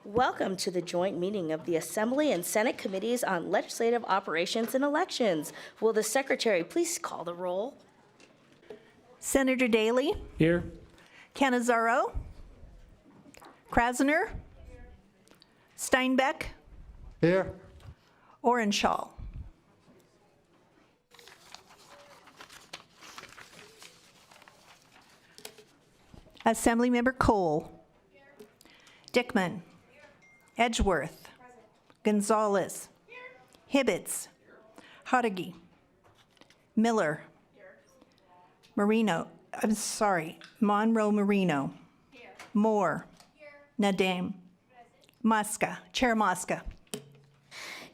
Welcome to the joint meeting of the Assembly and Senate Committees on Legislative Operations and Elections. Will the Secretary please call the roll? Senator Daly. Here. Cannizzaro. Krasner. Steinbeck. Here. Orenshaw. Assemblymember Cole. Dickman. Edgeworth. Gonzalez. Hibbets. Hodegi. Miller. Monroe Marino. Moore. Nadeem. Mosca. Chair Mosca.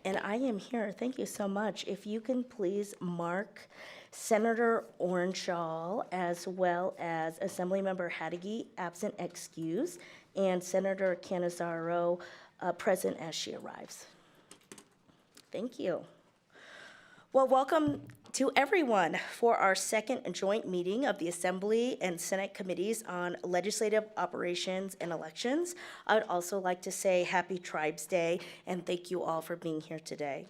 And I am here. Thank you so much. If you can please mark Senator Orenshaw as well as Assemblymember Hadegi absent excuse and Senator Cannizzaro present as she arrives. Thank you. Well, welcome to everyone for our second joint meeting of the Assembly and Senate Committees on Legislative Operations and Elections. I would also like to say Happy Tribes Day and thank you all for being here today.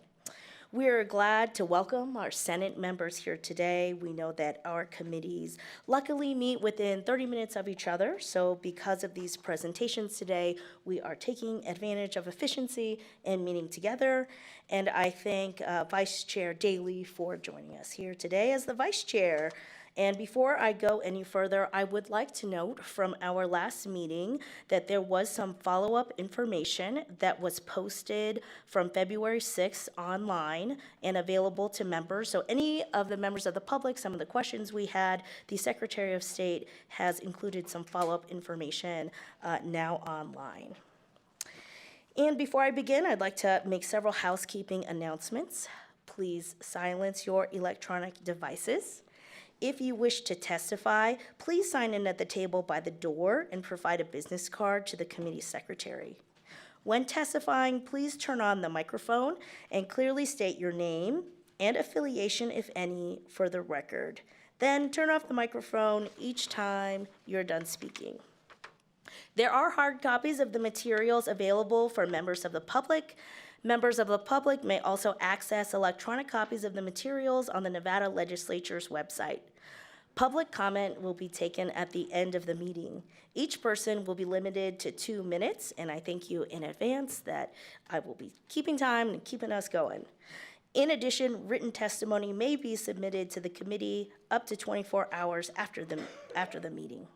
We are glad to welcome our Senate members here today. We know that our committees luckily meet within 30 minutes of each other, so because of these presentations today, we are taking advantage of efficiency and meeting together. And I thank Vice Chair Daly for joining us here today as the Vice Chair. And before I go any further, I would like to note from our last meeting that there was some follow-up information that was posted from February 6th online and available to members. So any of the members of the public, some of the questions we had, the Secretary of State has included some follow-up information now online. And before I begin, I'd like to make several housekeeping announcements. Please silence your electronic devices. If you wish to testify, please sign in at the table by the door and provide a business card to the committee secretary. When testifying, please turn on the microphone and clearly state your name and affiliation, if any, for the record. Then turn off the microphone each time you're done speaking. There are hard copies of the materials available for members of the public. Members of the public may also access electronic copies of the materials on the Nevada Legislature's website. Public comment will be taken at the end of the meeting. Each person will be limited to 2 minutes, and I thank you in advance that I will be keeping time and keeping us going. In addition, written testimony may be submitted to the committee up to 24 hours after the meeting.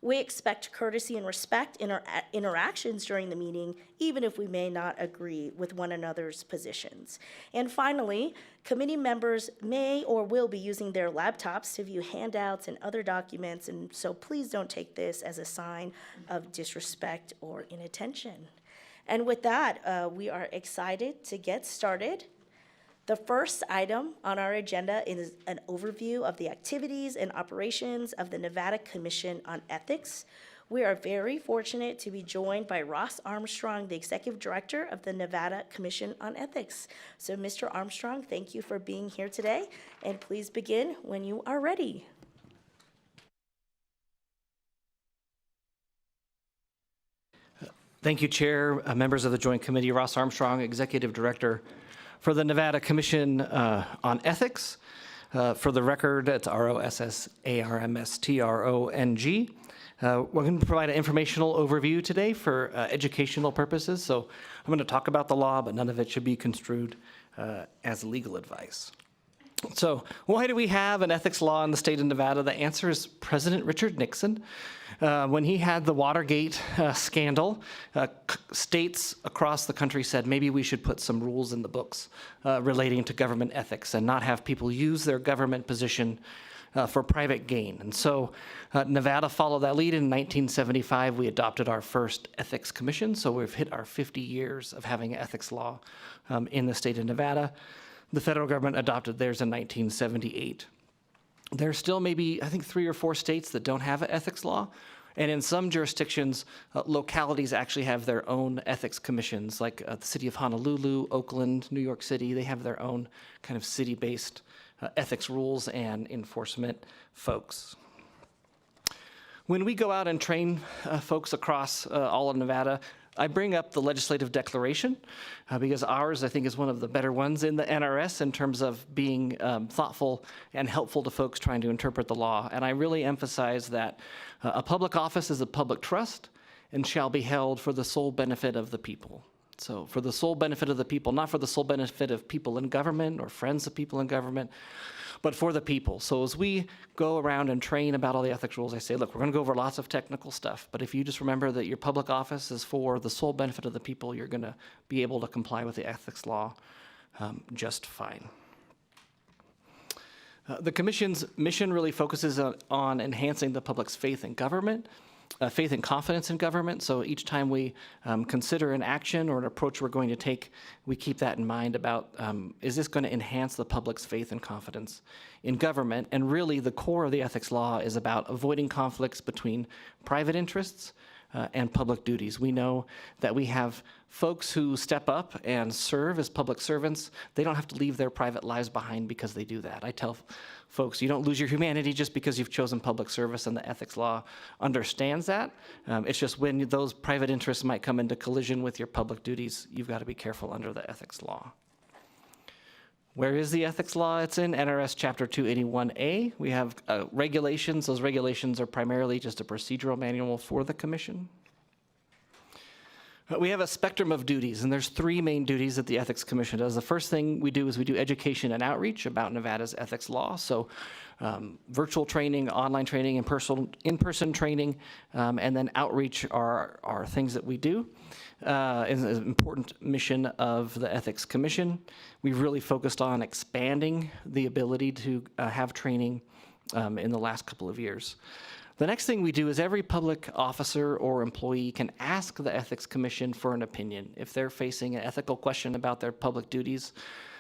We expect courtesy and respect in our interactions during the meeting, even if we may not agree with one another's positions. And finally, committee members may or will be using their laptops to view handouts and other documents, and so please don't take this as a sign of disrespect or inattention. And with that, we are excited to get started. The first item on our agenda is an overview of the activities and operations of the Nevada Commission on Ethics. We are very fortunate to be joined by Ross Armstrong, the Executive Director of the Nevada Commission on Ethics. So, Mr. Armstrong, thank you for being here today, and please begin when you are ready. Thank you, Chair, members of the Joint Committee. Ross Armstrong, Executive Director for the Nevada Commission on Ethics. For the record, it's ROSSARMSTRONG. We're going to provide an informational overview today for educational purposes. So I'm going to talk about the law, but none of it should be construed as legal advice. So why do we have an ethics law in the state of Nevada? The answer is President Richard Nixon. When he had the Watergate scandal, states across the country said maybe we should put some rules in the books relating to government ethics and not have people use their government position for private gain. And so Nevada followed that lead. In 1975, we adopted our first ethics commission. So we've hit our 50 years of having an ethics law in the state of Nevada. The federal government adopted theirs in 1978. There are still maybe, I think, 3 or 4 states that don't have an ethics law. And in some jurisdictions, localities actually have their own ethics commissions, like the city of Honolulu, Oakland, New York City. They have their own kind of city-based ethics rules and enforcement folks. When we go out and train folks across all of Nevada, I bring up the legislative declaration because ours, I think, is one of the better ones in the NRS in terms of being thoughtful and helpful to folks trying to interpret the law. And I really emphasize that a public office is a public trust and shall be held for the sole benefit of the people. So for the sole benefit of the people, not for the sole benefit of people in government or friends of people in government, but for the people. So as we go around and train about all the ethics rules, I say, look, we're going to go over lots of technical stuff, but if you just remember that your public office is for the sole benefit of the people, you're going to be able to comply with the ethics law just fine. The Commission's mission really focuses on enhancing the public's faith in government, faith and confidence in government. So each time we consider an action or an approach we're going to take, we keep that in mind about, is this going to enhance the public's faith and confidence in government? And really the core of the ethics law is about avoiding conflicts between private interests and public duties. We know that we have folks who step up and serve as public servants. They don't have to leave their private lives behind because they do that. I tell folks, you don't lose your humanity just because you've chosen public service, and the ethics law understands that. It's just when those private interests might come into collision with your public duties, you've got to be careful under the ethics law. Where is the ethics law? It's in NRS Chapter 281A. We have regulations. Those regulations are primarily just a procedural manual for the Commission. We have a spectrum of duties, and there's three main duties that the Ethics Commission does. The first thing we do is we do education and outreach about Nevada's ethics law. So virtual training, online training, in-person training, and then outreach are things that we do. Is an important mission of the Ethics Commission. We've really focused on expanding the ability to have training in the last couple of years. The next thing we do is every public officer or employee can ask the Ethics Commission for an opinion. If they're facing an ethical question about their public duties,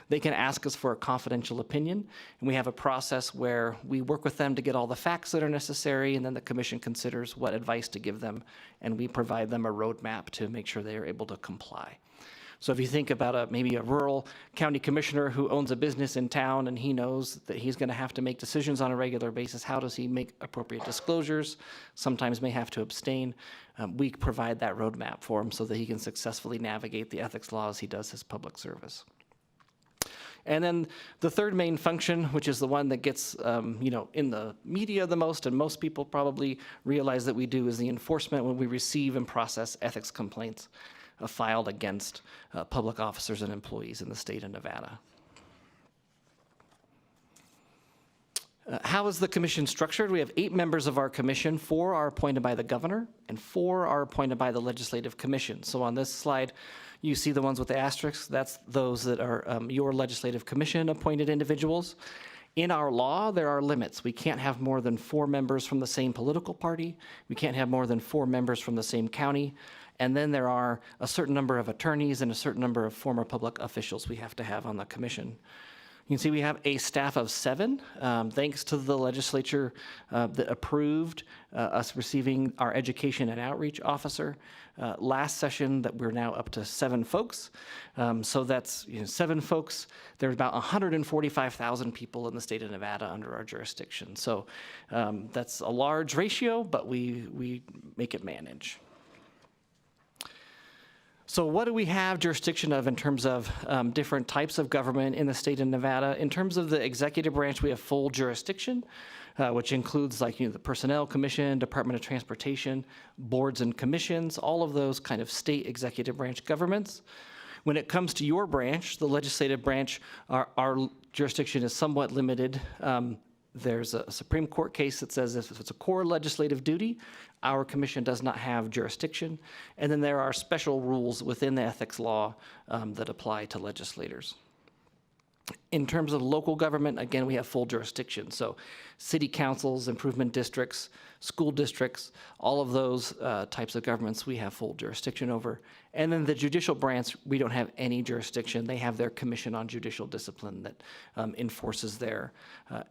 they can ask us for a confidential opinion, and we have a process where we work with them to get all the facts that are necessary, and then the Commission considers what advice to give them, and we provide them a roadmap to make sure they are able to comply. So if you think about maybe a rural county commissioner who owns a business in town and he knows that he's going to have to make decisions on a regular basis, how does he make appropriate disclosures? Sometimes may have to abstain. We provide that roadmap for him so that he can successfully navigate the ethics law as he does his public service. And then the third main function, which is the one that gets in the media the most, and most people probably realize that we do, is the enforcement when we receive and process ethics complaints filed against public officers and employees in the state of Nevada. How is the commission structured? We have 8 members of our commission. 4 are appointed by the governor, and 4 are appointed by the legislative commission. So on this slide, you see the ones with the asterisks. That's those that are your legislative commission appointed individuals. In our law, there are limits. We can't have more than 4 members from the same political party. We can't have more than 4 members from the same county. And then there are a certain number of attorneys and a certain number of former public officials we have to have on the commission. You can see we have a staff of 7, thanks to the legislature that approved us receiving our education and outreach officer. Last session that we're now up to 7 folks. So that's 7 folks. There's about 145,000 people in the state of Nevada under our jurisdiction. So that's a large ratio, but we make it manage. So what do we have jurisdiction of in terms of different types of government in the state of Nevada? In terms of the executive branch, we have full jurisdiction, which includes the Personnel Commission, Department of Transportation, boards and commissions, all of those kind of state executive branch governments. When it comes to your branch, the legislative branch, our jurisdiction is somewhat limited. There's a Supreme Court case that says if it's a core legislative duty, our commission does not have jurisdiction. And then there are special rules within the ethics law that apply to legislators. In terms of local government, again, we have full jurisdiction. So city councils, improvement districts, school districts, all of those types of governments we have full jurisdiction over. And then the judicial branch, we don't have any jurisdiction. They have their commission on judicial discipline that enforces their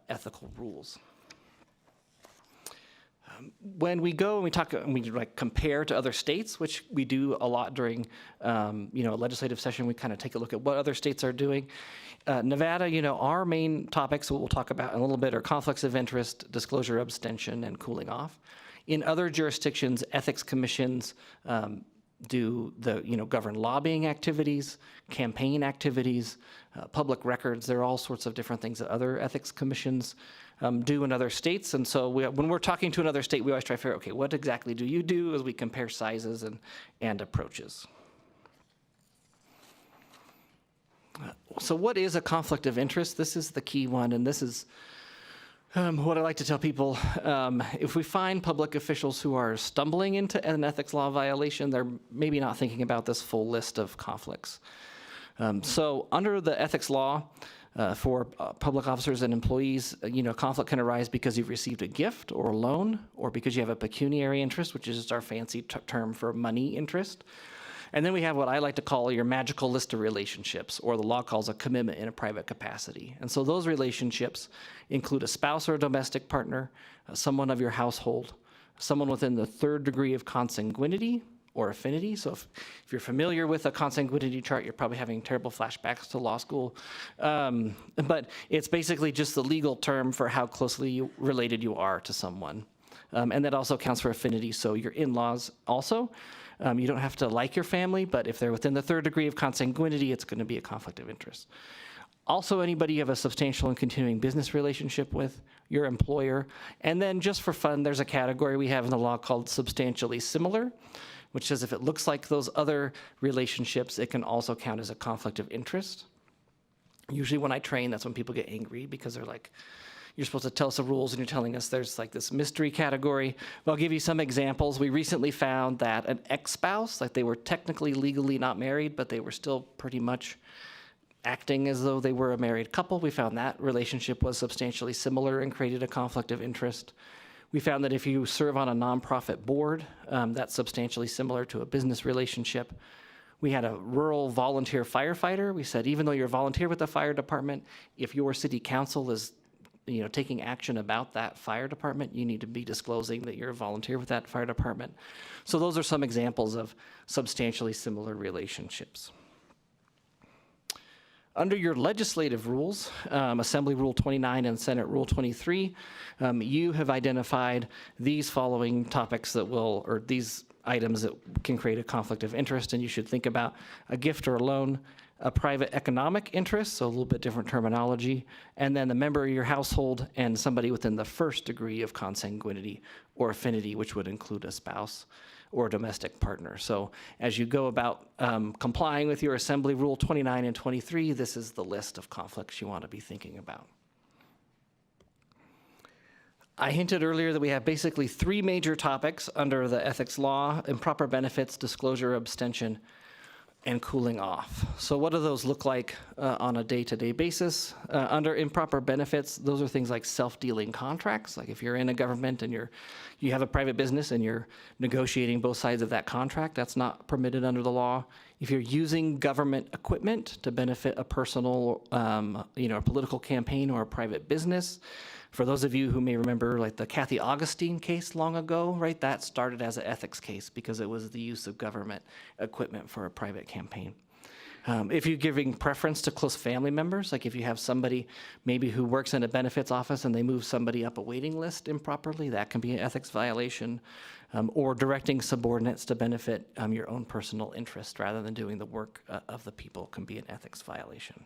ethical rules. When we go and we talk and we compare to other states, which we do a lot during a legislative session, we kind of take a look at what other states are doing. Nevada, our main topics, what we'll talk about in a little bit, are conflicts of interest, disclosure, abstention, and cooling off. In other jurisdictions, ethics commissions govern lobbying activities, campaign activities, public records. There are all sorts of different things that other ethics commissions do in other states. And so when we're talking to another state, we always try to figure out, okay, what exactly do you do, as we compare sizes and approaches. So what is a conflict of interest? This is the key one, and this is what I like to tell people. If we find public officials who are stumbling into an ethics law violation, they're maybe not thinking about this full list of conflicts. So under the ethics law, for public officers and employees, conflict can arise because you've received a gift or a loan, or because you have a pecuniary interest, which is just our fancy term for money interest. And then we have what I like to call your magical list of relationships, or the law calls a commitment in a private capacity. And so those relationships include a spouse or a domestic partner, someone of your household, someone within the third degree of consanguinity or affinity. So if you're familiar with a consanguinity chart, you're probably having terrible flashbacks to law school. But it's basically just the legal term for how closely related you are to someone. And that also counts for affinity, so your in-laws also. You don't have to like your family, but if they're within the third degree of consanguinity, it's going to be a conflict of interest. Also, anybody you have a substantial and continuing business relationship with, your employer. And then just for fun, there's a category we have in the law called substantially similar, which says if it looks like those other relationships, it can also count as a conflict of interest. Usually when I train, that's when people get angry, because they're like, you're supposed to tell us the rules, and you're telling us there's like this mystery category. But I'll give you some examples. We recently found that an ex-spouse, like they were technically legally not married, but they were still pretty much acting as though they were a married couple. We found that relationship was substantially similar and created a conflict of interest. We found that if you serve on a nonprofit board, that's substantially similar to a business relationship. We had a rural volunteer firefighter. We said, even though you're a volunteer with the fire department, if your city council is taking action about that fire department, you need to be disclosing that you're a volunteer with that fire department. So those are some examples of substantially similar relationships. Under your legislative rules, Assembly Rule 29 and Senate Rule 23, you have identified these following topics or these items that can create a conflict of interest, and you should think about a gift or a loan, a private economic interest, so a little bit different terminology, and then the member of your household and somebody within the first degree of consanguinity or affinity, which would include a spouse or a domestic partner. So as you go about complying with your Assembly Rule 29 and 23, this is the list of conflicts you want to be thinking about. I hinted earlier that we have basically three major topics under the ethics law: improper benefits, disclosure, abstention, and cooling off. So what do those look like on a day-to-day basis? Under improper benefits, those are things like self-dealing contracts. Like if you're in a government and you have a private business and you're negotiating both sides of that contract, that's not permitted under the law. If you're using government equipment to benefit a personal, a political campaign or a private business. For those of you who may remember, like the Kathy Augustine case long ago, right? That started as an ethics case because it was the use of government equipment for a private campaign. If you're giving preference to close family members, like if you have somebody maybe who works in a benefits office and they move somebody up a waiting list improperly, that can be an ethics violation. Or directing subordinates to benefit your own personal interest rather than doing the work of the people can be an ethics violation.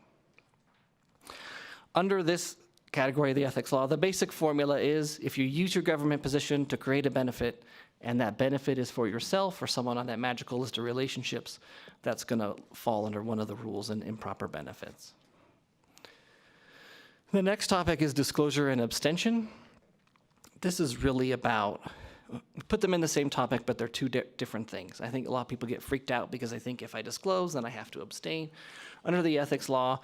Under this category of the ethics law, the basic formula is if you use your government position to create a benefit and that benefit is for yourself or someone on that magical list of relationships, that's going to fall under one of the rules in improper benefits. The next topic is disclosure and abstention. This is really about, put them in the same topic, but they're two different things. I think a lot of people get freaked out because they think if I disclose, then I have to abstain. Under the ethics law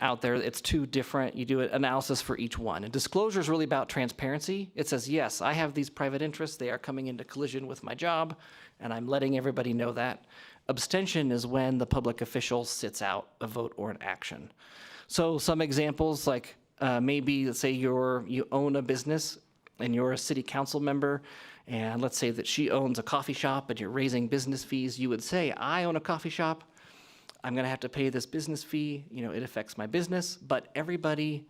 out there, it's two different. You do an analysis for each one. And disclosure is really about transparency. It says, yes, I have these private interests. They are coming into collision with my job, and I'm letting everybody know that. Abstention is when the public official sits out a vote or an action. So some examples, like maybe, let's say you own a business and you're a city council member, and let's say that she owns a coffee shop and you're raising business fees. You would say, I own a coffee shop. I'm going to have to pay this business fee. It affects my business, but everybody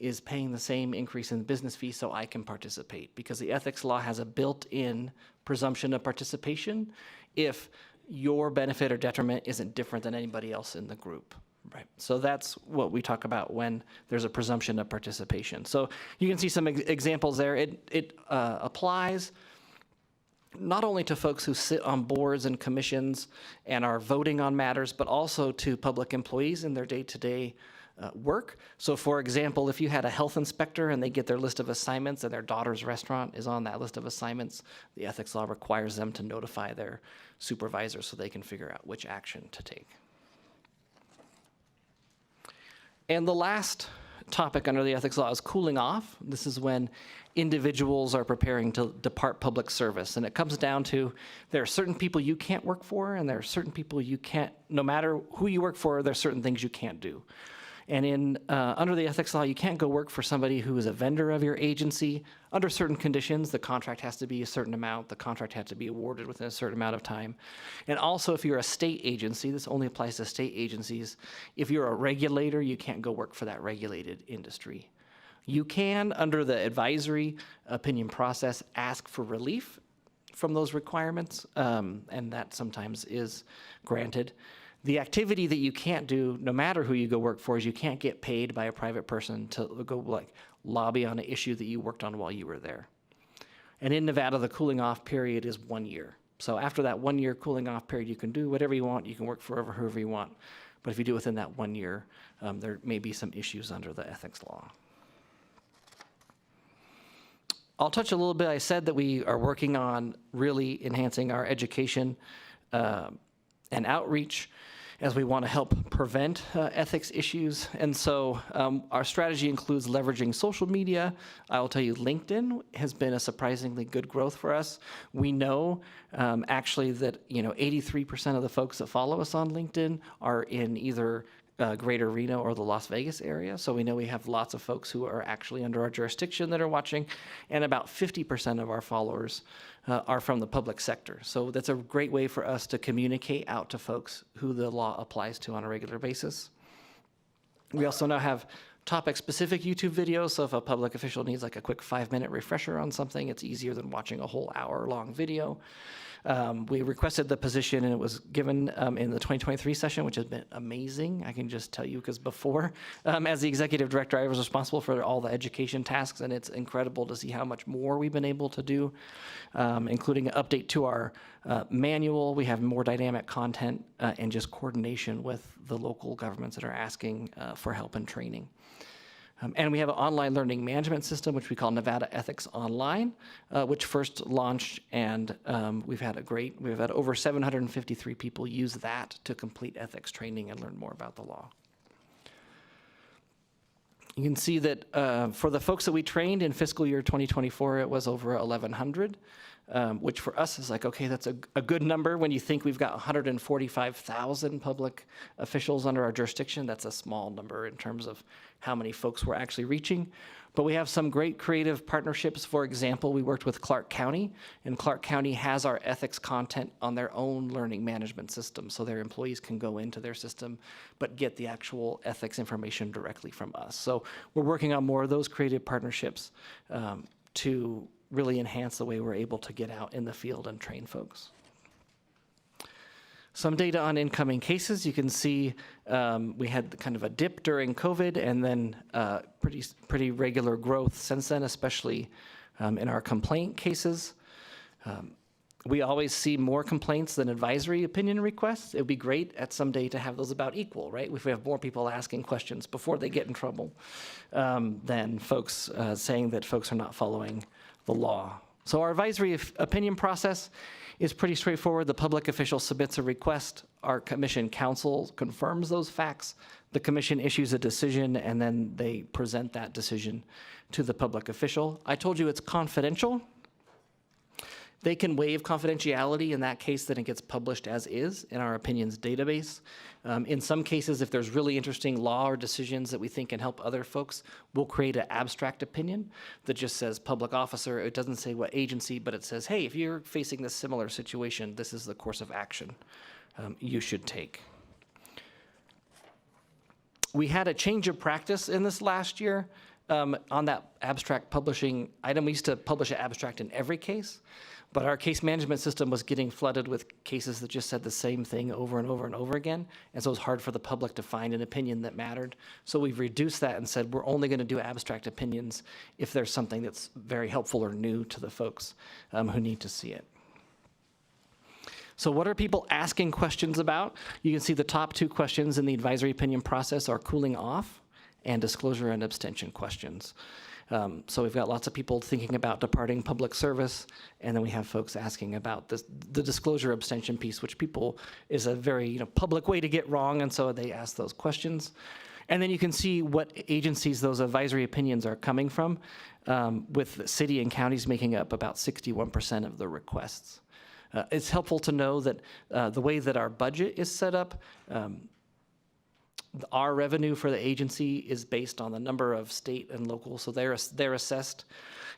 is paying the same increase in the business fee so I can participate, because the ethics law has a built-in presumption of participation if your benefit or detriment isn't different than anybody else in the group. Right. So that's what we talk about when there's a presumption of participation. So you can see some examples there. It applies not only to folks who sit on boards and commissions and are voting on matters, but also to public employees in their day-to-day work. So for example, if you had a health inspector and they get their list of assignments and their daughter's restaurant is on that list of assignments, the ethics law requires them to notify their supervisor so they can figure out which action to take. And the last topic under the ethics law is cooling off. This is when individuals are preparing to depart public service. And it comes down to there are certain people you can't work for, and there are certain people you can't, no matter who you work for, there's certain things you can't do. And under the ethics law, you can't go work for somebody who is a vendor of your agency. Under certain conditions, the contract has to be a certain amount. The contract has to be awarded within a certain amount of time. And also, if you're a state agency, this only applies to state agencies. If you're a regulator, you can't go work for that regulated industry. You can, under the advisory opinion process, ask for relief from those requirements, and that sometimes is granted. The activity that you can't do, no matter who you go work for, is you can't get paid by a private person to go like lobby on an issue that you worked on while you were there. And in Nevada, the cooling off period is 1 year. So after that 1 year cooling off period, you can do whatever you want. You can work for whoever you want. But if you do within that 1 year, there may be some issues under the ethics law. I'll touch a little bit. I said that we are working on really enhancing our education and outreach as we want to help prevent ethics issues. And so our strategy includes leveraging social media. I will tell you, LinkedIn has been a surprisingly good growth for us. We know actually that 83% of the folks that follow us on LinkedIn are in either Greater Reno or the Las Vegas area. So we know we have lots of folks who are actually under our jurisdiction that are watching, and about 50% of our followers are from the public sector. So that's a great way for us to communicate out to folks who the law applies to on a regular basis. We also now have topic-specific YouTube videos, so if a public official needs like a quick 5-minute refresher on something, it's easier than watching a whole hour-long video. We requested the position, and it was given in the 2023 session, which has been amazing. I can just tell you, because before, as the executive director, I was responsible for all the education tasks, and it's incredible to see how much more we've been able to do, including an update to our manual. We have more dynamic content and just coordination with the local governments that are asking for help and training. And we have an online learning management system, which we call Nevada Ethics Online, which first launched, and we've had over 753 people use that to complete ethics training and learn more about the law. You can see that for the folks that we trained in fiscal year 2024, it was over 1,100, which for us is like, okay, that's a good number. When you think we've got 145,000 public officials under our jurisdiction, that's a small number in terms of how many folks we're actually reaching. But we have some great creative partnerships. For example, we worked with Clark County, and Clark County has our ethics content on their own learning management system, so their employees can go into their system but get the actual ethics information directly from us. So we're working on more of those creative partnerships to really enhance the way we're able to get out in the field and train folks. Some data on incoming cases. You can see we had kind of a dip during COVID, and then pretty regular growth since then, especially in our complaint cases. We always see more complaints than advisory opinion requests. It would be great at some day to have those about equal, right? If we have more people asking questions before they get in trouble than folks saying that folks are not following the law. So our advisory opinion process is pretty straightforward. The public official submits a request. Our commission counsel confirms those facts. The commission issues a decision, and then they present that decision to the public official. I told you it's confidential. They can waive confidentiality. In that case, then it gets published as is in our opinions database. In some cases, if there's really interesting law or decisions that we think can help other folks, we'll create an abstract opinion that just says public officer. It doesn't say what agency, but it says, hey, if you're facing this similar situation, this is the course of action you should take. We had a change of practice in this last year. On that abstract publishing item, we used to publish an abstract in every case, but our case management system was getting flooded with cases that just said the same thing over and over and over again, and so it was hard for the public to find an opinion that mattered. So we've reduced that and said we're only going to do abstract opinions if there's something that's very helpful or new to the folks who need to see it. So what are people asking questions about? You can see the top 2 questions in the advisory opinion process are cooling off and disclosure and abstention questions. So we've got lots of people thinking about departing public service, and then we have folks asking about the disclosure abstention piece, which people is a very public way to get wrong, and so they ask those questions. And then you can see what agencies those advisory opinions are coming from, with the city and counties making up about 61% of the requests. It's helpful to know that the way that our budget is set up, our revenue for the agency is based on the number of state and local, so they're assessed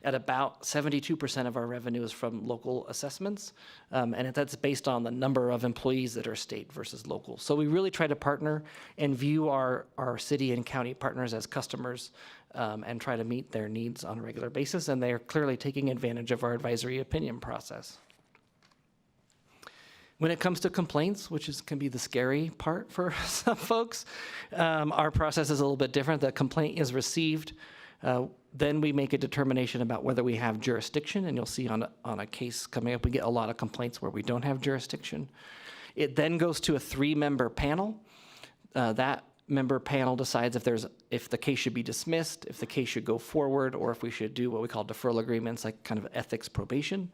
at about 72% of our revenue is from local assessments, and that's based on the number of employees that are state versus local. So we really try to partner and view our city and county partners as customers and try to meet their needs on a regular basis, and they are clearly taking advantage of our advisory opinion process. When it comes to complaints, which can be the scary part for some folks, our process is a little bit different. The complaint is received. Then we make a determination about whether we have jurisdiction, and you'll see on a case coming up, we get a lot of complaints where we don't have jurisdiction. It then goes to a 3-member panel. That member panel decides if the case should be dismissed, if the case should go forward, or if we should do what we call deferral agreements, like kind of ethics probation.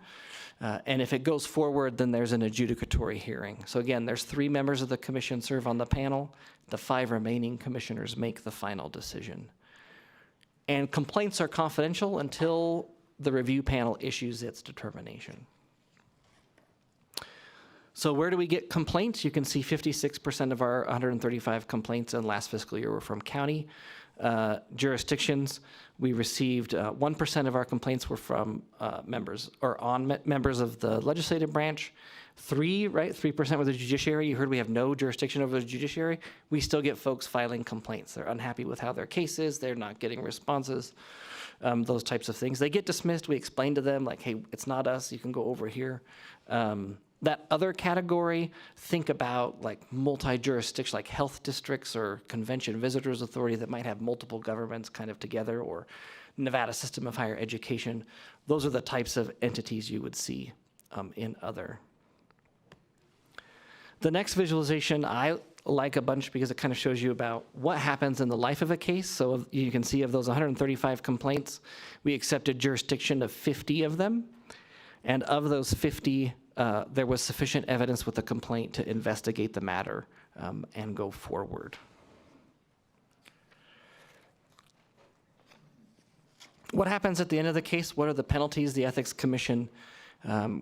And if it goes forward, then there's an adjudicatory hearing. So again, there's 3 members of the commission serve on the panel. The 5 remaining commissioners make the final decision. And complaints are confidential until the review panel issues its determination. So where do we get complaints? You can see 56% of our 135 complaints in last fiscal year were from county jurisdictions. We received 1% of our complaints were from members of the legislative branch. 3% with the judiciary. You heard we have no jurisdiction over the judiciary. We still get folks filing complaints. They're unhappy with how their case is. They're not getting responses, those types of things. They get dismissed. We explain to them, like, hey, it's not us. You can go over here. That other category, think about like multi-jurisdiction, like health districts or convention visitors authority that might have multiple governments kind of together, or Nevada System of Higher Education. Those are the types of entities you would see in other. The next visualization I like a bunch because it kind of shows you about what happens in the life of a case. So you can see of those 135 complaints, we accepted jurisdiction of 50 of them. And of those 50, there was sufficient evidence with the complaint to investigate the matter and go forward. What happens at the end of the case? What are the penalties the Ethics Commission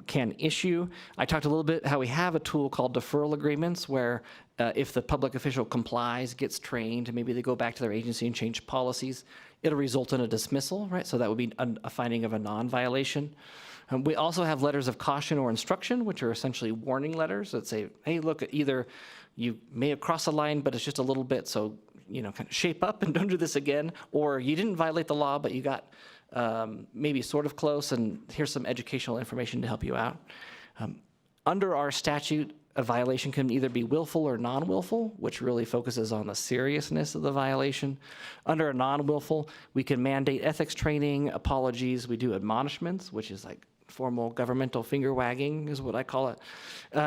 can issue? I talked a little bit how we have a tool called deferral agreements where if the public official complies, gets trained, maybe they go back to their agency and change policies, it'll result in a dismissal, right? So that would be a finding of a non-violation. We also have letters of caution or instruction, which are essentially warning letters that say, hey, look, either you may have crossed the line, but it's just a little bit, so kind of shape up and don't do this again, or you didn't violate the law, but you got maybe sort of close, and here's some educational information to help you out. Under our statute, a violation can either be willful or non-willful, which really focuses on the seriousness of the violation. Under a non-willful, we can mandate ethics training, apologies, we do admonishments, which is like formal governmental finger wagging is what I call it.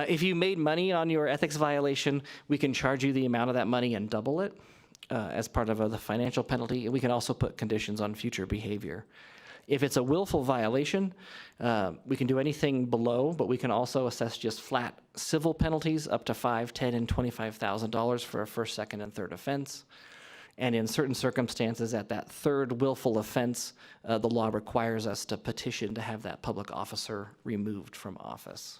If you made money on your ethics violation, we can charge you the amount of that money and double it as part of the financial penalty. And we can also put conditions on future behavior. If it's a willful violation, we can do anything below, but we can also assess just flat civil penalties up to $5,000, $10,000, and $25,000 for a first, second, and third offense. And in certain circumstances, at that third willful offense, the law requires us to petition to have that public officer removed from office.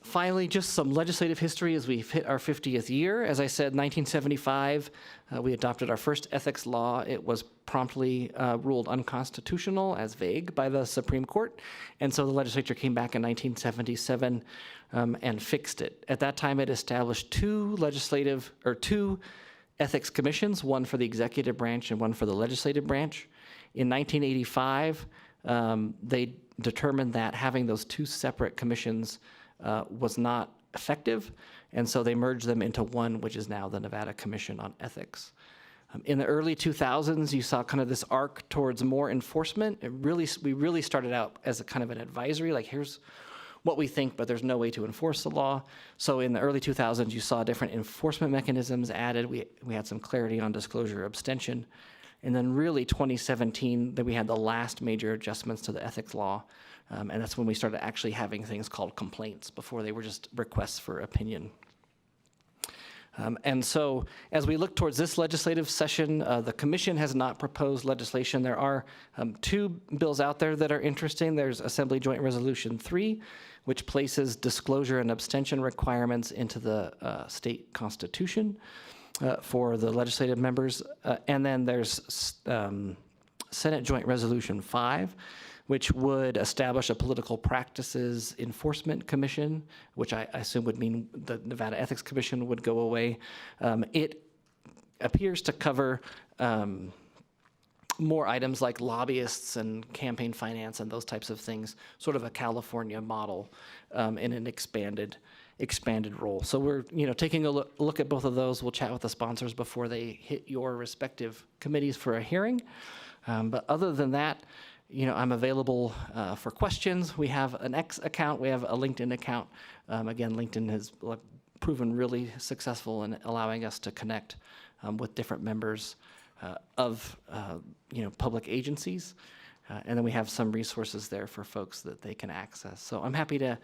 Finally, just some legislative history as we've hit our 50th year. As I said, 1975, we adopted our first ethics law. It was promptly ruled unconstitutional as vague by the Supreme Court. And so the legislature came back in 1977 and fixed it. At that time, it established two ethics commissions, one for the executive branch and one for the legislative branch. In 1985, they determined that having those two separate commissions was not effective, and so they merged them into one, which is now the Nevada Commission on Ethics. In the early 2000s, you saw kind of this arc towards more enforcement. We really started out as a kind of an advisory, like here's what we think, but there's no way to enforce the law. So in the early 2000s, you saw different enforcement mechanisms added. We had some clarity on disclosure abstention. And then really 2017, that we had the last major adjustments to the ethics law. And that's when we started actually having things called complaints. Before they were just requests for opinion. And so as we look towards this legislative session, the commission has not proposed legislation. There are two bills out there that are interesting. There's Assembly Joint Resolution 3, which places disclosure and abstention requirements into the state constitution for the legislative members. And then there's Senate Joint Resolution 5, which would establish a political practices enforcement commission, which I assume would mean the Nevada Ethics Commission would go away. It appears to cover more items like lobbyists and campaign finance and those types of things, sort of a California model in an expanded role. So we're taking a look at both of those. We'll chat with the sponsors before they hit your respective committees for a hearing. But other than that, I'm available for questions. We have an X account. We have a LinkedIn account. Again, LinkedIn has proven really successful in allowing us to connect with different members of public agencies. And then we have some resources there for folks that they can access. So I'm happy to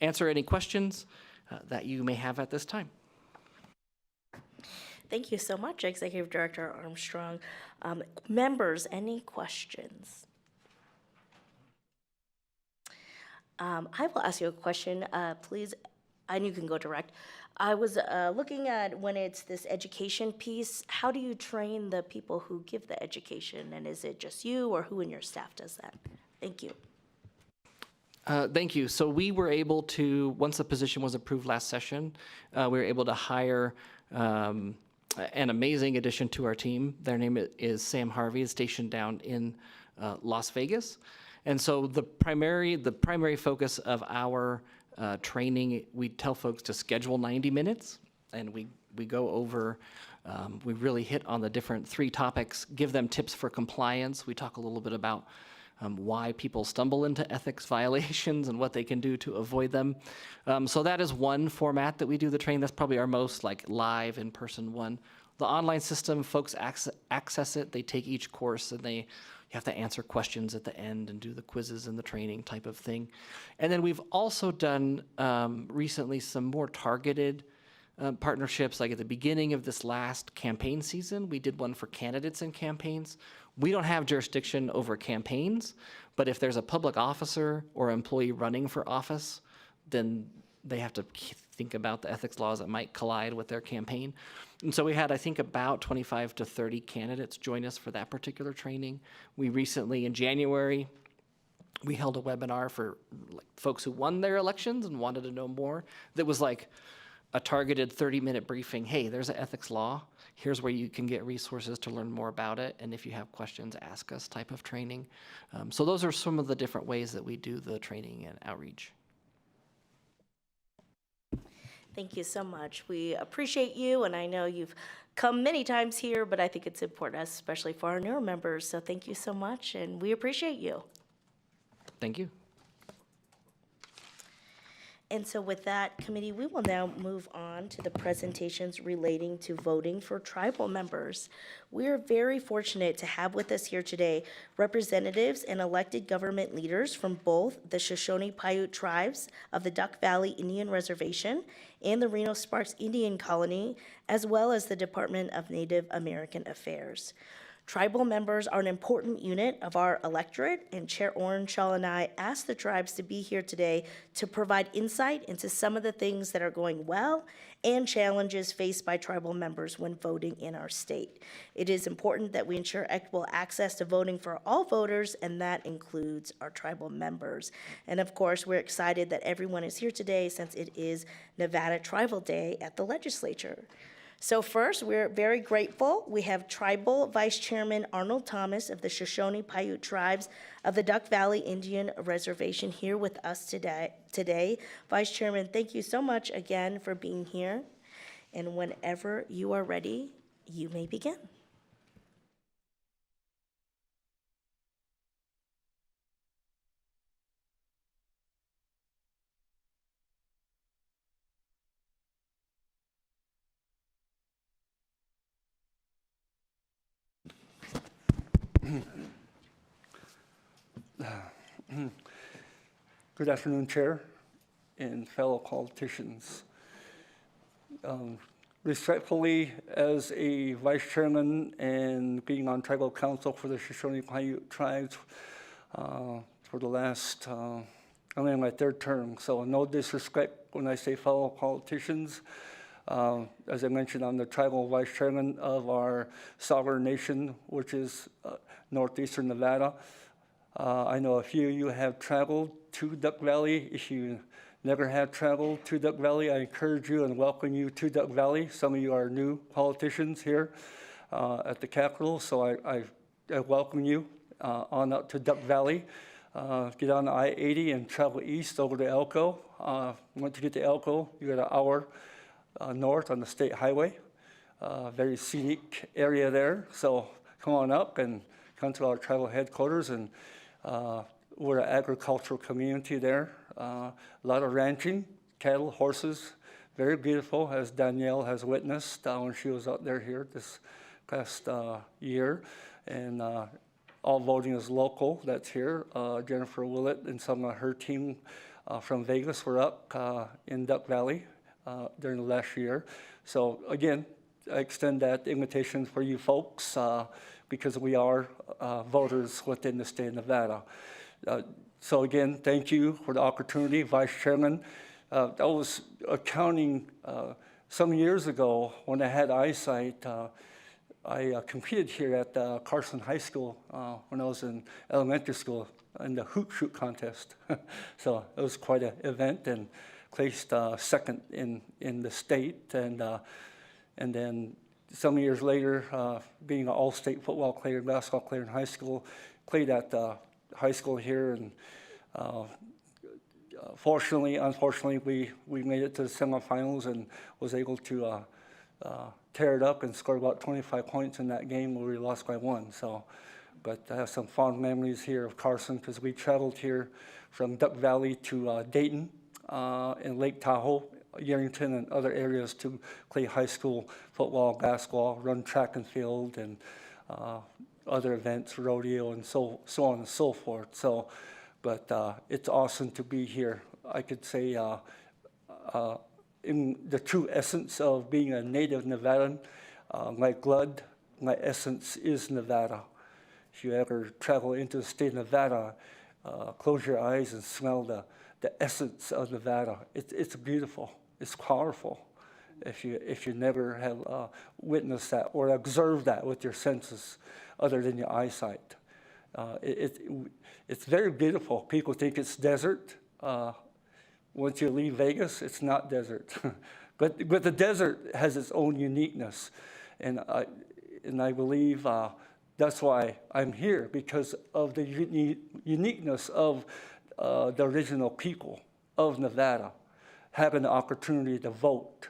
answer any questions that you may have at this time. Thank you so much, Executive Director Armstrong. Members, any questions? I will ask you a question, please, and you can go direct. I was looking at when it's this education piece, how do you train the people who give the education? And is it just you or who in your staff does that? Thank you. Thank you. So we were able to, once the position was approved last session, we were able to hire an amazing addition to our team. Their name is Sam Harvey, is stationed down in Las Vegas. And so the primary focus of our training, we tell folks to schedule 90 minutes, and we go over, we really hit on the different 3 topics, give them tips for compliance. We talk a little bit about why people stumble into ethics violations and what they can do to avoid them. So that is one format that we do the training. That's probably our most live in-person one. The online system, folks access it. They take each course and you have to answer questions at the end and do the quizzes and the training type of thing. And then we've also done recently some more targeted partnerships. Like at the beginning of this last campaign season, we did one for candidates and campaigns. We don't have jurisdiction over campaigns, but if there's a public officer or employee running for office, then they have to think about the ethics laws that might collide with their campaign. And so we had, I think, about 25 to 30 candidates join us for that particular training. We recently, in January, we held a webinar for folks who won their elections and wanted to know more. That was like a targeted 30-minute briefing. Hey, there's an ethics law. Here's where you can get resources to learn more about it. And if you have questions, ask us type of training. So those are some of the different ways that we do the training and outreach. Thank you so much. We appreciate you, and I know you've come many times here, but I think it's important, especially for our newer members. So thank you so much, and we appreciate you. Thank you. And so with that, committee, we will now move on to the presentations relating to voting for tribal members. We are very fortunate to have with us here today representatives and elected government leaders from both the Shoshone-Paiute tribes of the Duck Valley Indian Reservation and the Reno-Sparks Indian Colony, as well as the Department of Native American Affairs. Tribal members are an important unit of our electorate, and Chair Orenshaw and I asked the tribes to be here today to provide insight into some of the things that are going well and challenges faced by tribal members when voting in our state. It is important that we ensure equitable access to voting for all voters, and that includes our tribal members. And of course, we're excited that everyone is here today since it is Nevada Tribal Day at the legislature. So first, we're very grateful. We have Tribal Vice Chairman Arnold Thomas of the Shoshone-Paiute Tribes of the Duck Valley Indian Reservation here with us today. Vice Chairman, thank you so much again for being here. And whenever you are ready, you may begin. Good afternoon, Chair and fellow politicians. Respectfully, as a Vice Chairman and being on Tribal Council for the Shoshone-Paiute Tribes for the last, I'm in my third term, so no disrespect when I say fellow politicians. As I mentioned, I'm the Tribal Vice Chairman of our sovereign nation, which is northeastern Nevada. I know a few of you have traveled to Duck Valley. If you never have traveled to Duck Valley, I encourage you and welcome you to Duck Valley. Some of you are new politicians here at the Capitol, so I welcome you on up to Duck Valley. Get on I-80 and travel east over to Elko. Once you get to Elko, you got an hour north on the state highway. Very scenic area there, so come on up and come to our tribal headquarters, and we're an agricultural community there. A lot of ranching, cattle, horses, very beautiful, as Danielle has witnessed when she was out there here this past year. And all voting is local, that's here. Jennifer Willett and some of her team from Vegas were up in Duck Valley during the last year. So again, I extend that invitation for you folks because we are voters within the state of Nevada. So again, thank you for the opportunity, Vice Chairman. I was accounting some years ago when I had eyesight. I competed here at Carson High School when I was in elementary school in the hoop shoot contest. So it was quite an event, and placed second in the state. And then some years later, being an all-state football player, basketball player in high school, played at high school here, and unfortunately, we made it to the semifinals and was able to tear it up and score about 25 points in that game where we lost by 1. So, but I have some fond memories here of Carson because we traveled here from Duck Valley to Dayton and Lake Tahoe, Yerington, and other areas to play high school football, basketball, run track and field, and other events, rodeo, and so on and so forth. So, but it's awesome to be here. I could say in the true essence of being a native Nevadan, my blood, my essence is Nevada. If you ever travel into the state of Nevada, close your eyes and smell the essence of Nevada. It's beautiful. It's powerful. If you never have witnessed that or observed that with your senses, other than your eyesight, it's very beautiful. People think it's desert. Once you leave Vegas, it's not desert, but the desert has its own uniqueness, and I believe that's why I'm here, because of the uniqueness of the original people of Nevada having the opportunity to vote.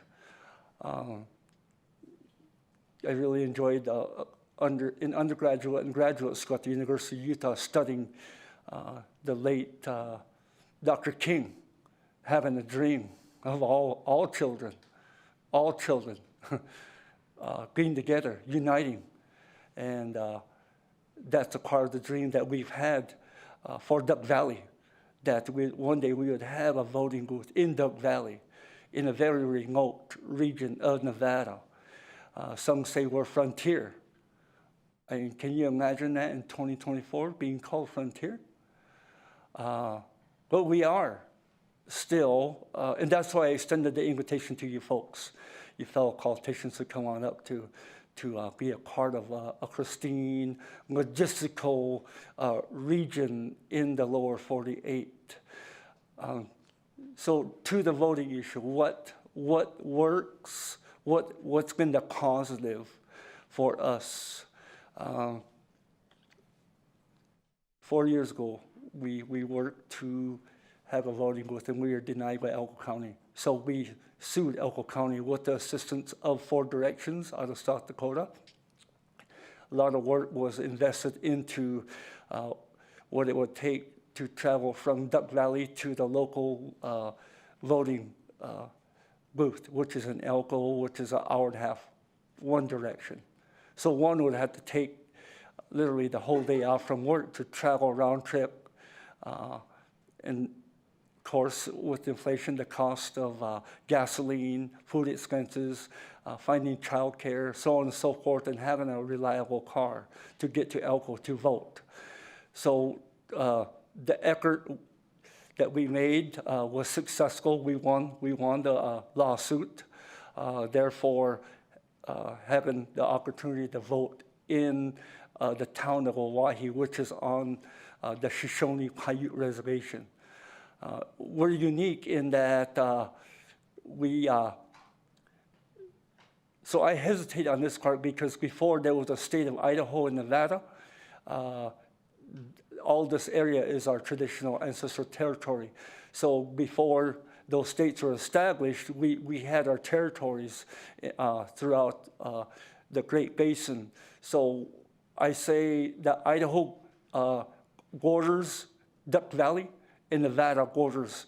I really enjoyed in undergraduate and graduate school at the University of Utah studying the late Dr. King, having a dream of all children being together, uniting. And that's a part of the dream that we've had for Duck Valley, that one day we would have a voting booth in Duck Valley, in a very remote region of Nevada. Some say we're frontier. I mean, can you imagine that in 2024 being called frontier? But we are still, and that's why I extended the invitation to you folks, you fellow politicians, to come on up to be a part of a pristine, majestical region in the lower 48. So to the voting issue, what works, what's been the positive for us. 4 years ago, we worked to have a voting booth, and we were denied by Elko County. So we sued Elko County with the assistance of 4 Directions out of South Dakota. A lot of work was invested into what it would take to travel from Duck Valley to the local voting booth, which is in Elko, which is an hour and a half, one direction. So one would have to take literally the whole day off from work to travel round trip. And of course, with inflation, the cost of gasoline, food expenses, finding childcare, so on and so forth, and having a reliable car to get to Elko to vote. So the effort that we made was successful. We won the lawsuit. Therefore, having the opportunity to vote in the town of Oahe, which is on the Shoshone-Paiute Reservation. We're unique in that so I hesitate on this part because before there was a state of Idaho and Nevada. All this area is our traditional ancestral territory. So before those states were established, we had our territories throughout the Great Basin. So I say that Idaho borders Duck Valley, and Nevada borders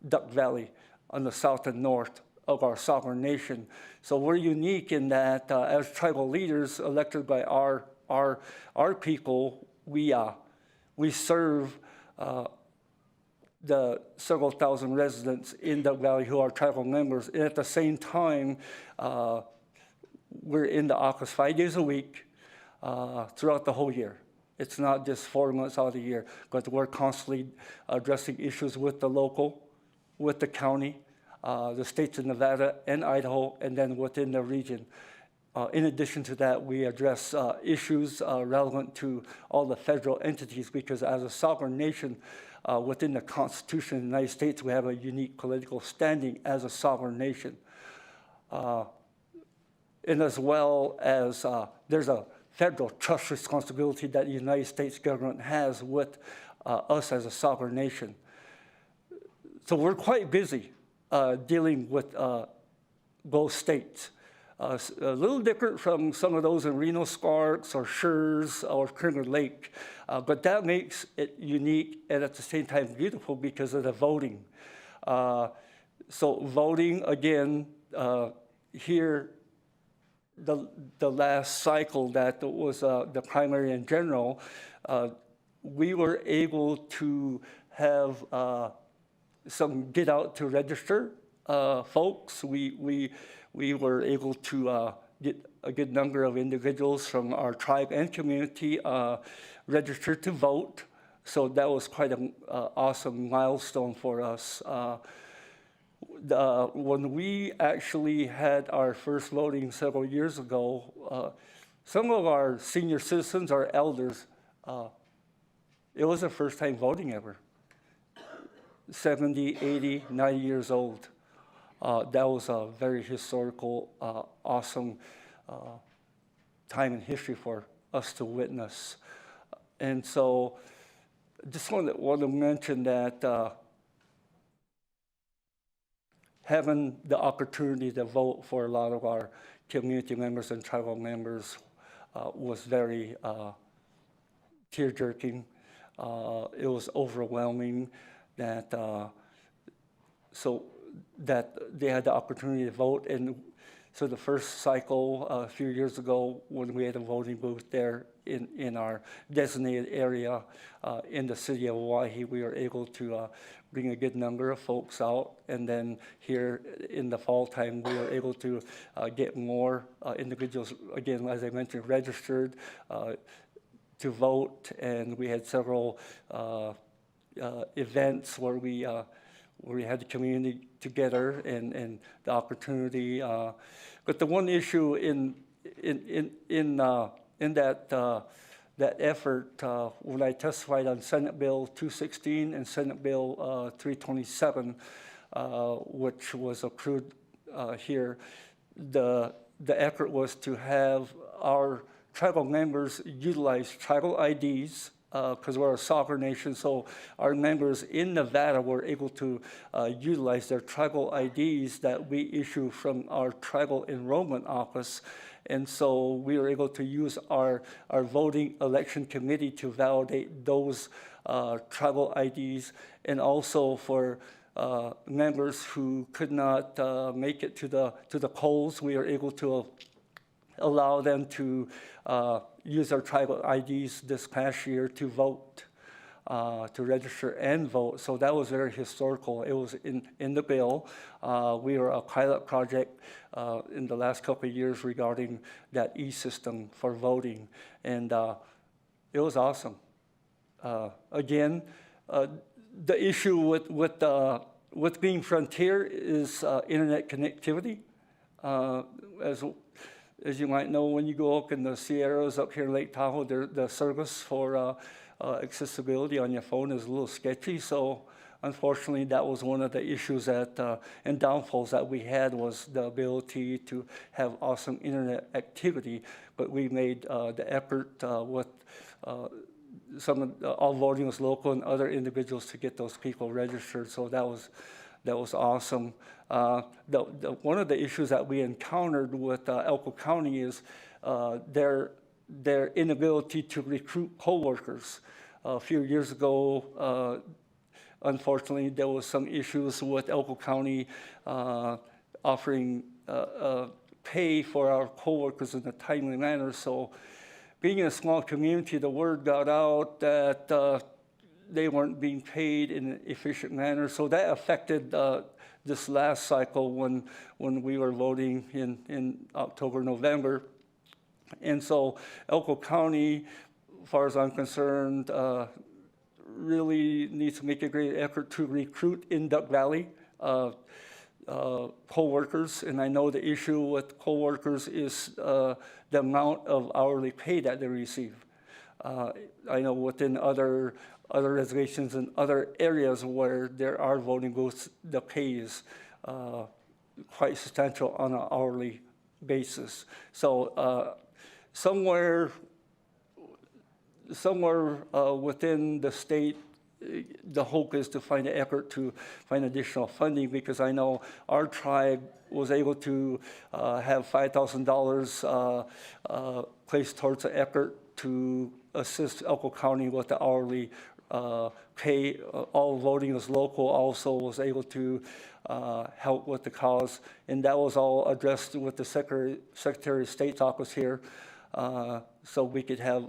Duck Valley on the south and north of our sovereign nation. So we're unique in that as tribal leaders elected by our people, we serve the several thousand residents in Duck Valley who are tribal members. And at the same time, we're in the office 5 days a week throughout the whole year. It's not just 4 months out of the year, but we're constantly addressing issues with the local, with the county, the states of Nevada and Idaho, and then within the region. In addition to that, we address issues relevant to all the federal entities because as a sovereign nation within the Constitution of the United States, we have a unique political standing as a sovereign nation. And as well as there's a federal trust responsibility that the United States government has with us as a sovereign nation. So we're quite busy dealing with both states. A little different from some of those in Reno Sparks or Schurz or Kruger Lake, but that makes it unique and at the same time beautiful because of the voting. So voting, again, here, the last cycle that was the primary and general, we were able to have some get out to register folks. We were able to get a good number of individuals from our tribe and community registered to vote. So that was quite an awesome milestone for us. When we actually had our first voting several years ago, some of our senior citizens, our elders, it was their first time voting ever. 70, 80, 90 years old. That was a very historical, awesome time in history for us to witness. And so just want to mention that having the opportunity to vote for a lot of our community members and tribal members was very tear-jerking. It was overwhelming that so that they had the opportunity to vote. And so the first cycle a few years ago, when we had a voting booth there in our designated area in the city of Oahe, we were able to bring a good number of folks out. And then here in the fall time, we were able to get more individuals, again, as I mentioned, registered to vote. And we had several events where we had the community together and the opportunity. But the one issue in that effort, when I testified on Senate Bill 216 and Senate Bill 327, which was approved here, the effort was to have our tribal members utilize tribal IDs because we're a sovereign nation. So our members in Nevada were able to utilize their tribal IDs that we issue from our tribal enrollment office. And so we were able to use our voting election committee to validate those tribal IDs, and also for members who could not make it to the polls, we are able to allow them to use their tribal IDs this past year to vote, to register and vote. So that was very historical. It was in the bill. We were a pilot project in the last couple of years regarding that e-system for voting, and it was awesome. Again, the issue with being frontier is internet connectivity. As you might know, when you go up in the Sierras up here in Lake Tahoe, the service for accessibility on your phone is a little sketchy. So unfortunately, that was one of the issues and downfalls that we had, was the ability to have awesome internet activity. But we made the effort with all voting was local and other individuals to get those people registered. So that was awesome. One of the issues that we encountered with Elko County is their inability to recruit co-workers. A few years ago, unfortunately, there was some issues with Elko County offering pay for our co-workers in a timely manner. So being in a small community, the word got out that they weren't being paid in an efficient manner. So that affected this last cycle when we were voting in October, November. And so Elko County, as far as I'm concerned, really needs to make a great effort to recruit in Duck Valley co-workers. And I know the issue with co-workers is the amount of hourly pay that they receive. I know within other reservations and other areas where there are voting booths, the pay is quite substantial on an hourly basis. So somewhere within the state, the hope is to find an effort to find additional funding, because I know our tribe was able to have $5,000 placed towards an effort to assist Elko County with the hourly pay. All voting is local also was able to help with the cause, and that was all addressed with the Secretary of State's office here, so we could have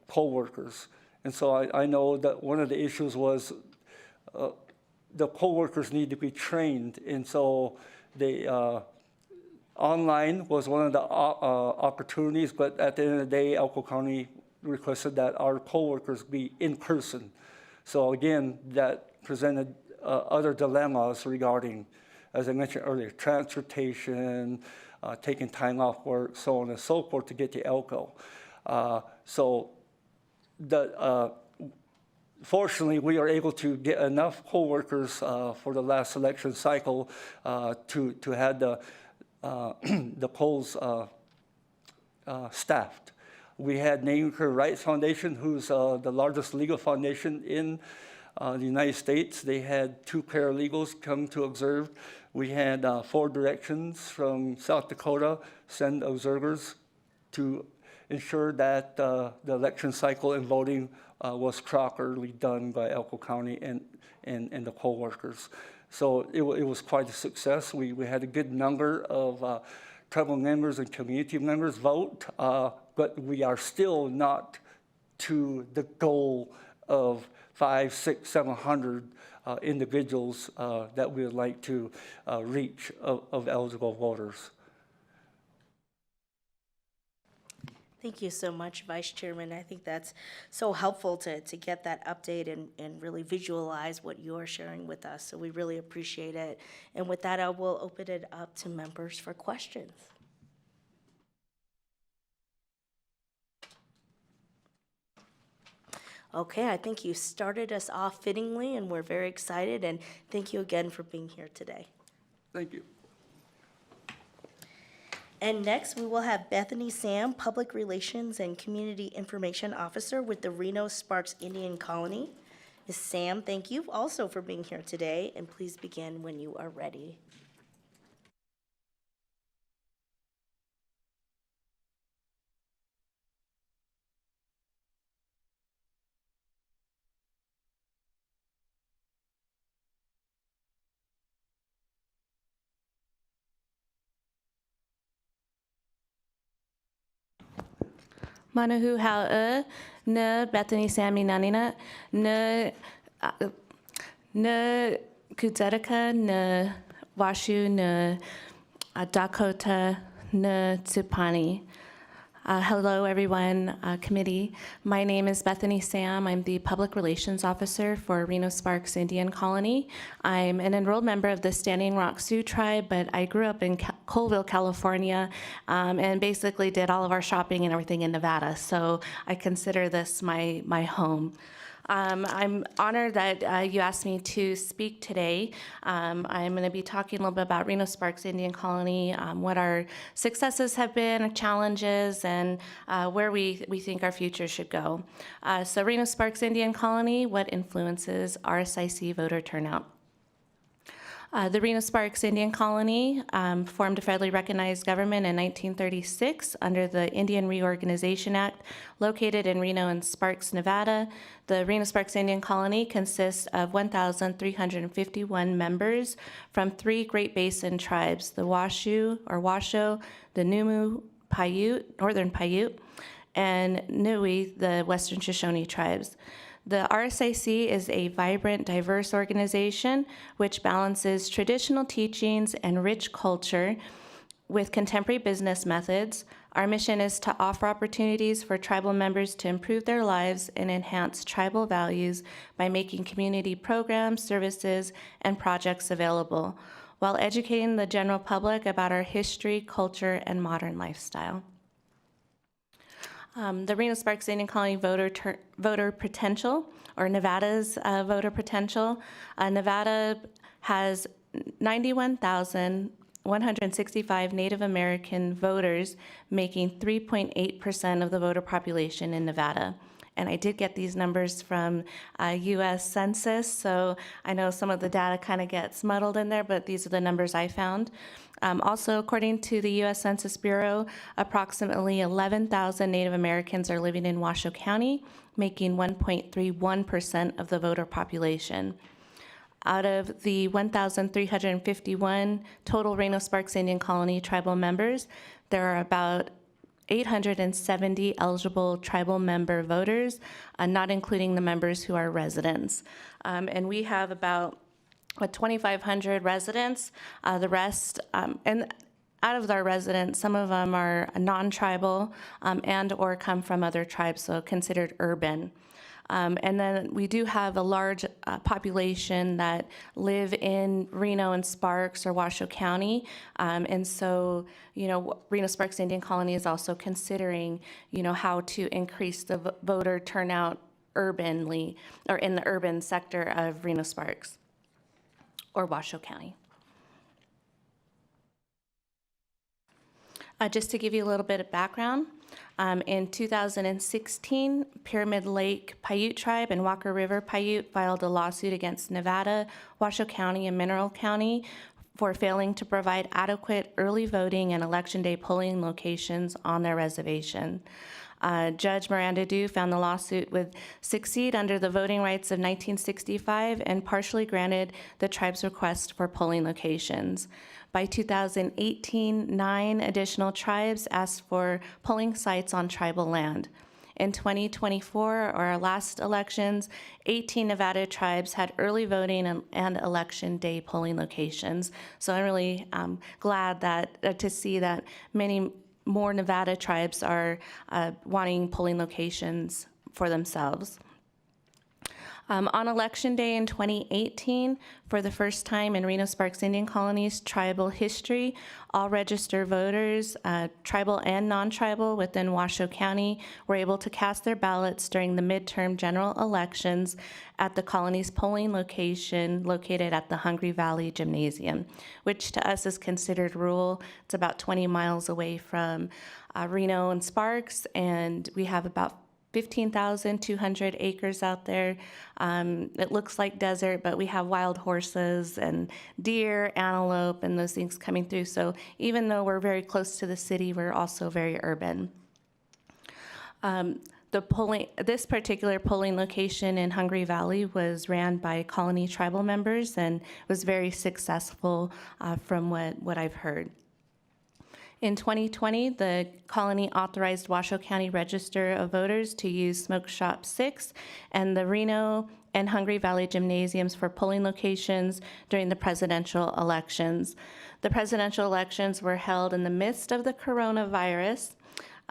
poll workers. And so I know that one of the issues was the poll workers need to be trained, and so they online was one of the opportunities, but at the end of the day, Elko County requested that our poll workers be in person. So again, that presented other dilemmas regarding, as I mentioned earlier, transportation, taking time off work, so on and so forth to get to Elko. Fortunately, we are able to get enough poll workers for the last election cycle to have the polls staffed. We had Native Rights Foundation, who's the largest legal foundation in the United States. They had 2 paralegals come to observe. We had 4 directions from South Dakota send observers to ensure that the election cycle and voting was properly done by Elko County and the poll workers. So it was quite a success. We had a good number of tribal members and community members vote, but we are still not to the goal of 500, 600, 700 individuals that we would like to reach of eligible voters. Thank you so much, Vice Chairman. I think that's so helpful to get that update and really visualize what you're sharing with us. So we really appreciate it. And with that, I will open it up to members for questions. Okay, I think you started us off fittingly, and we're very excited. And thank you again for being here today. Thank you. And next, we will have Bethany Sam, Public Relations and Community Information Officer with the Reno Sparks Indian Colony. Ms. Sam, thank you also for being here today, and please begin when you are ready. Manahu ha'e, ne Bethany Sammy nanina, ne Kutzedeka, ne Washu, ne Dakota, ne Tsupani. Hello, everyone, committee. My name is Bethany Sam. I'm the Public Relations Officer for Reno Sparks Indian Colony. I'm an enrolled member of the Standing Rock Sioux tribe, but I grew up in Colville, California, and basically did all of our shopping and everything in Nevada. So I consider this my home. I'm honored that you asked me to speak today. I'm going to be talking a little bit about Reno Sparks Indian Colony, what our successes have been, challenges, and where we think our future should go. So Reno Sparks Indian Colony, what influences RSIC voter turnout? The Reno Sparks Indian Colony formed a federally recognized government in 1936 under the Indian Reorganization Act, located in Reno and Sparks, Nevada. The Reno Sparks Indian Colony consists of 1,351 members from 3 Great Basin tribes, the Washoe or Washoe, the Numu Paiute, Northern Paiute, and Nui, the Western Shoshone tribes. The RSIC is a vibrant, diverse organization which balances traditional teachings and rich culture with contemporary business methods. Our mission is to offer opportunities for tribal members to improve their lives and enhance tribal values by making community programs, services, and projects available, while educating the general public about our history, culture, and modern lifestyle. The Reno Sparks Indian Colony voter potential, or Nevada's voter potential. Nevada has 91,165 Native American voters, making 3.8% of the voter population in Nevada. And I did get these numbers from U.S. Census, so I know some of the data kind of gets muddled in there, but these are the numbers I found. Also, according to the U.S. Census Bureau, approximately 11,000 Native Americans are living in Washoe County, making 1.31% of the voter population. Out of the 1,351 total Reno Sparks Indian Colony tribal members, there are about 870 eligible tribal member voters, not including the members who are residents. And we have about 2,500 residents. The rest, and out of our residents, some of them are non-tribal and or come from other tribes, so considered urban. And then we do have a large population that live in Reno and Sparks or Washoe County. And so, Reno Sparks Indian Colony is also considering, how to increase the voter turnout urbanly, or in the urban sector of Reno Sparks or Washoe County. Just to give you a little bit of background, in 2016, Pyramid Lake Paiute Tribe and Walker River Paiute filed a lawsuit against Nevada, Washoe County, and Mineral County for failing to provide adequate early voting and election day polling locations on their reservation. Judge Miranda Dew found the lawsuit would succeed under the Voting Rights of 1965 and partially granted the tribe's request for polling locations. By 2018, 9 additional tribes asked for polling sites on tribal land. In 2024, or our last elections, 18 Nevada tribes had early voting and election day polling locations. So I'm really glad that to see that many more Nevada tribes are wanting polling locations for themselves. On Election Day in 2018, for the first time in Reno Sparks Indian Colony's tribal history, all registered voters, tribal and non-tribal within Washoe County, were able to cast their ballots during the midterm general elections at the colony's polling location located at the Hungry Valley Gymnasium, which to us is considered rural. It's about 20 miles away from Reno and Sparks, and we have about 15,200 acres out there. It looks like desert, but we have wild horses and deer, antelope, and those things coming through. So even though we're very close to the city, we're also very urban. This particular polling location in Hungry Valley was ran by colony tribal members and was very successful from what I've heard. In 2020, the colony authorized Washoe County Register of Voters to use Smoke Shop 6 and the Reno and Hungry Valley Gymnasiums for polling locations during the presidential elections. The presidential elections were held in the midst of the coronavirus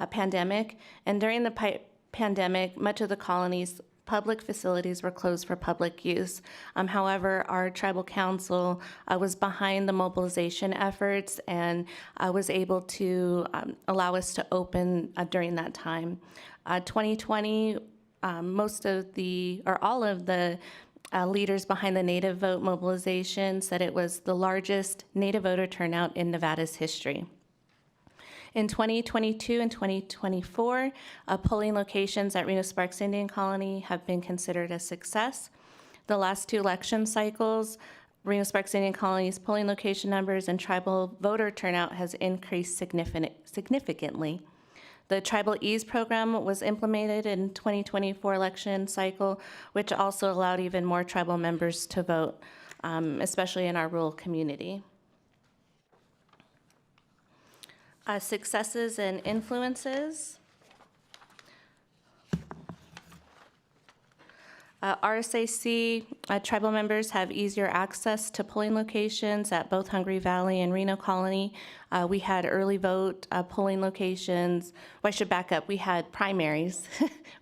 pandemic, and during the pandemic, much of the colony's public facilities were closed for public use. However, our tribal council was behind the mobilization efforts and was able to allow us to open during that time. 2020, all of the leaders behind the Native Vote mobilization said it was the largest Native voter turnout in Nevada's history. In 2022 and 2024, polling locations at Reno Sparks Indian Colony have been considered a success. The last two election cycles, Reno Sparks Indian Colony's polling location numbers and tribal voter turnout has increased significantly. The Tribal Ease program was implemented in 2024 election cycle, which also allowed even more tribal members to vote, especially in our rural community. Successes and influences. RSAC tribal members have easier access to polling locations at both Hungry Valley and Reno Colony. We had early vote polling locations. Well, I should back up. We had primaries.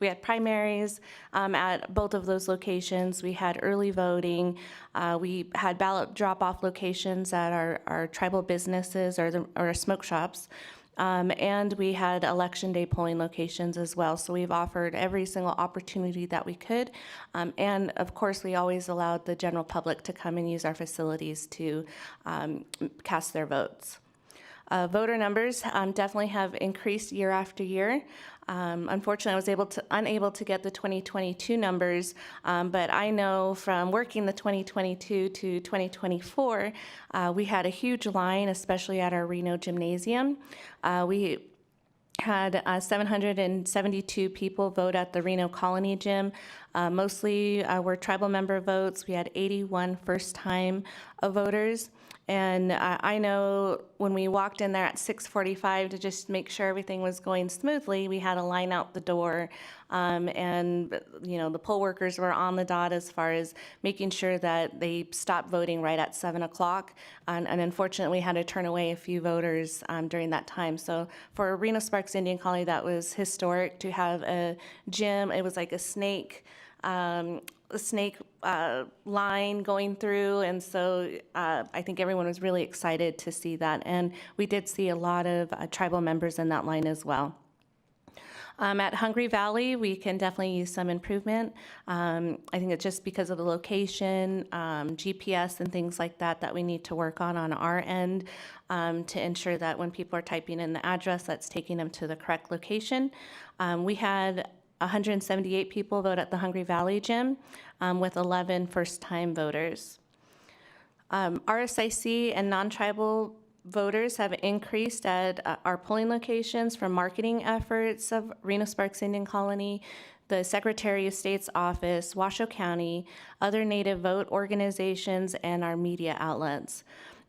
We had primaries at both of those locations. We had early voting. We had ballot drop-off locations at our tribal businesses or smoke shops. And we had election day polling locations as well. So we've offered every single opportunity that we could. And of course, we always allowed the general public to come and use our facilities to cast their votes. Voter numbers definitely have increased year after year. Unfortunately, I was unable to get the 2022 numbers, but I know from working the 2022 to 2024, we had a huge line, especially at our Reno Gymnasium. We had 772 people vote at the Reno Colony Gym. Mostly were tribal member votes. We had 81 first-time voters. And I know when we walked in there at 6:45 to just make sure everything was going smoothly, we had a line out the door. And the poll workers were on the dot as far as making sure that they stopped voting right at 7 o'clock. And unfortunately, we had to turn away a few voters during that time. So for Reno Sparks Indian Colony, that was historic to have a gym. It was like a snake line going through, and so I think everyone was really excited to see that, and we did see a lot of tribal members in that line as well. At Hungry Valley, we can definitely use some improvement. I think it's just because of the location, GPS and things like that that we need to work on our end to ensure that when people are typing in the address, that's taking them to the correct location. We had 178 people vote at the Hungry Valley Gym with 11 first-time voters. RSIC and non-tribal voters have increased at our polling locations from marketing efforts of Reno Sparks Indian Colony, the Secretary of State's office, Washoe County, other Native vote organizations, and our media outlets.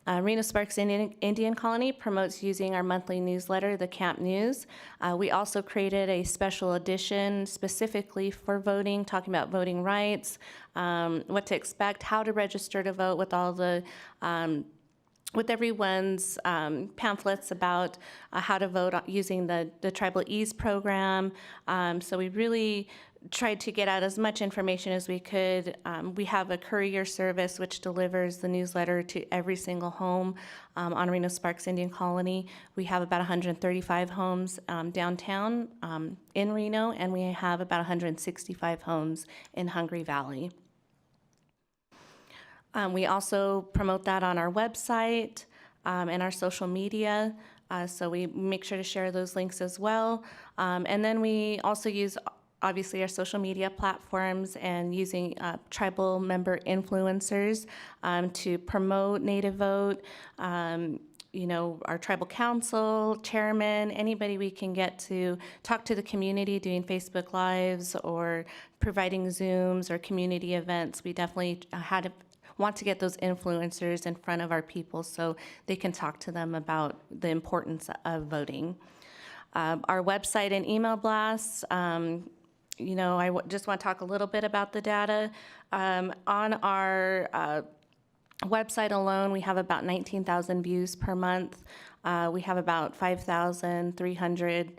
Reno Sparks Indian Colony promotes using our monthly newsletter, the Camp News. We also created a special edition specifically for voting, talking about voting rights, what to expect, how to register to vote with all the with everyone's pamphlets about how to vote using the Tribal Ease program. So we really tried to get out as much information as we could. We have a courier service which delivers the newsletter to every single home on Reno Sparks Indian Colony. We have about 135 homes downtown in Reno, and we have about 165 homes in Hungry Valley. We also promote that on our website and our social media, so we make sure to share those links as well. And then we also use, obviously, our social media platforms and using tribal member influencers to promote Native Vote. You know, our tribal council, chairman, anybody we can get to talk to the community, doing Facebook Lives or providing Zooms or community events. We definitely want to get those influencers in front of our people so they can talk to them about the importance of voting. Our website and email blasts, you know, just want to talk a little bit about the data. On our website alone, we have about 19,000 views per month. We have about 5,300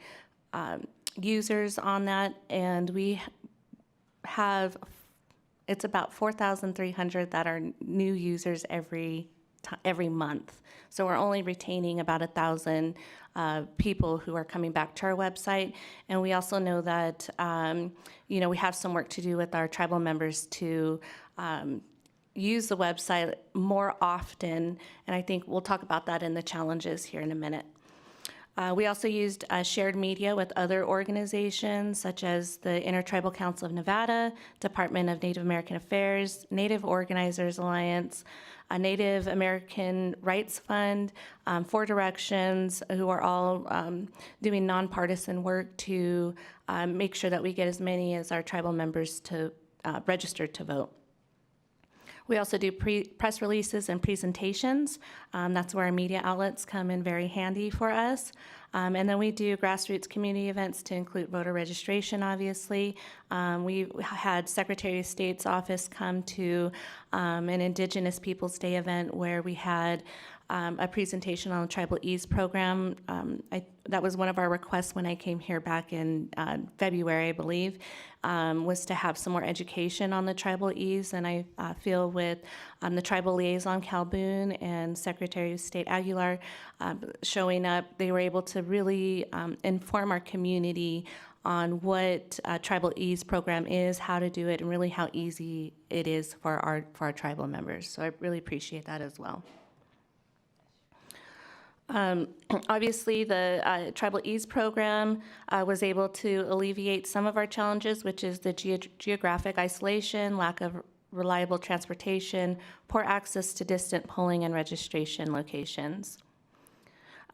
users on that, and we have it's about 4,300 that are new users every month. So we're only retaining about 1,000 people who are coming back to our website. And we also know that, you know, we have some work to do with our tribal members to use the website more often. And I think we'll talk about that in the challenges here in a minute. We also used shared media with other organizations such as the Intertribal Council of Nevada, Department of Native American Affairs, Native Organizers Alliance, a Native American Rights Fund, Four Directions, who are all doing nonpartisan work to make sure that we get as many as our tribal members to register to vote. We also do press releases and presentations. That's where our media outlets come in very handy for us. And then we do grassroots community events to include voter registration, obviously. We had Secretary of State's office come to an Indigenous Peoples Day event where we had a presentation on the Tribal Ease program. That was one of our requests when I came here back in February, I believe, was to have some more education on the Tribal Ease. And I feel with the Tribal Liaison Calhoun and Secretary of State Aguilar showing up, they were able to really inform our community on what Tribal Ease program is, how to do it, and really how easy it is for our tribal members. So I really appreciate that as well. Obviously, the Tribal Ease program was able to alleviate some of our challenges, which is the geographic isolation, lack of reliable transportation, poor access to distant polling and registration locations.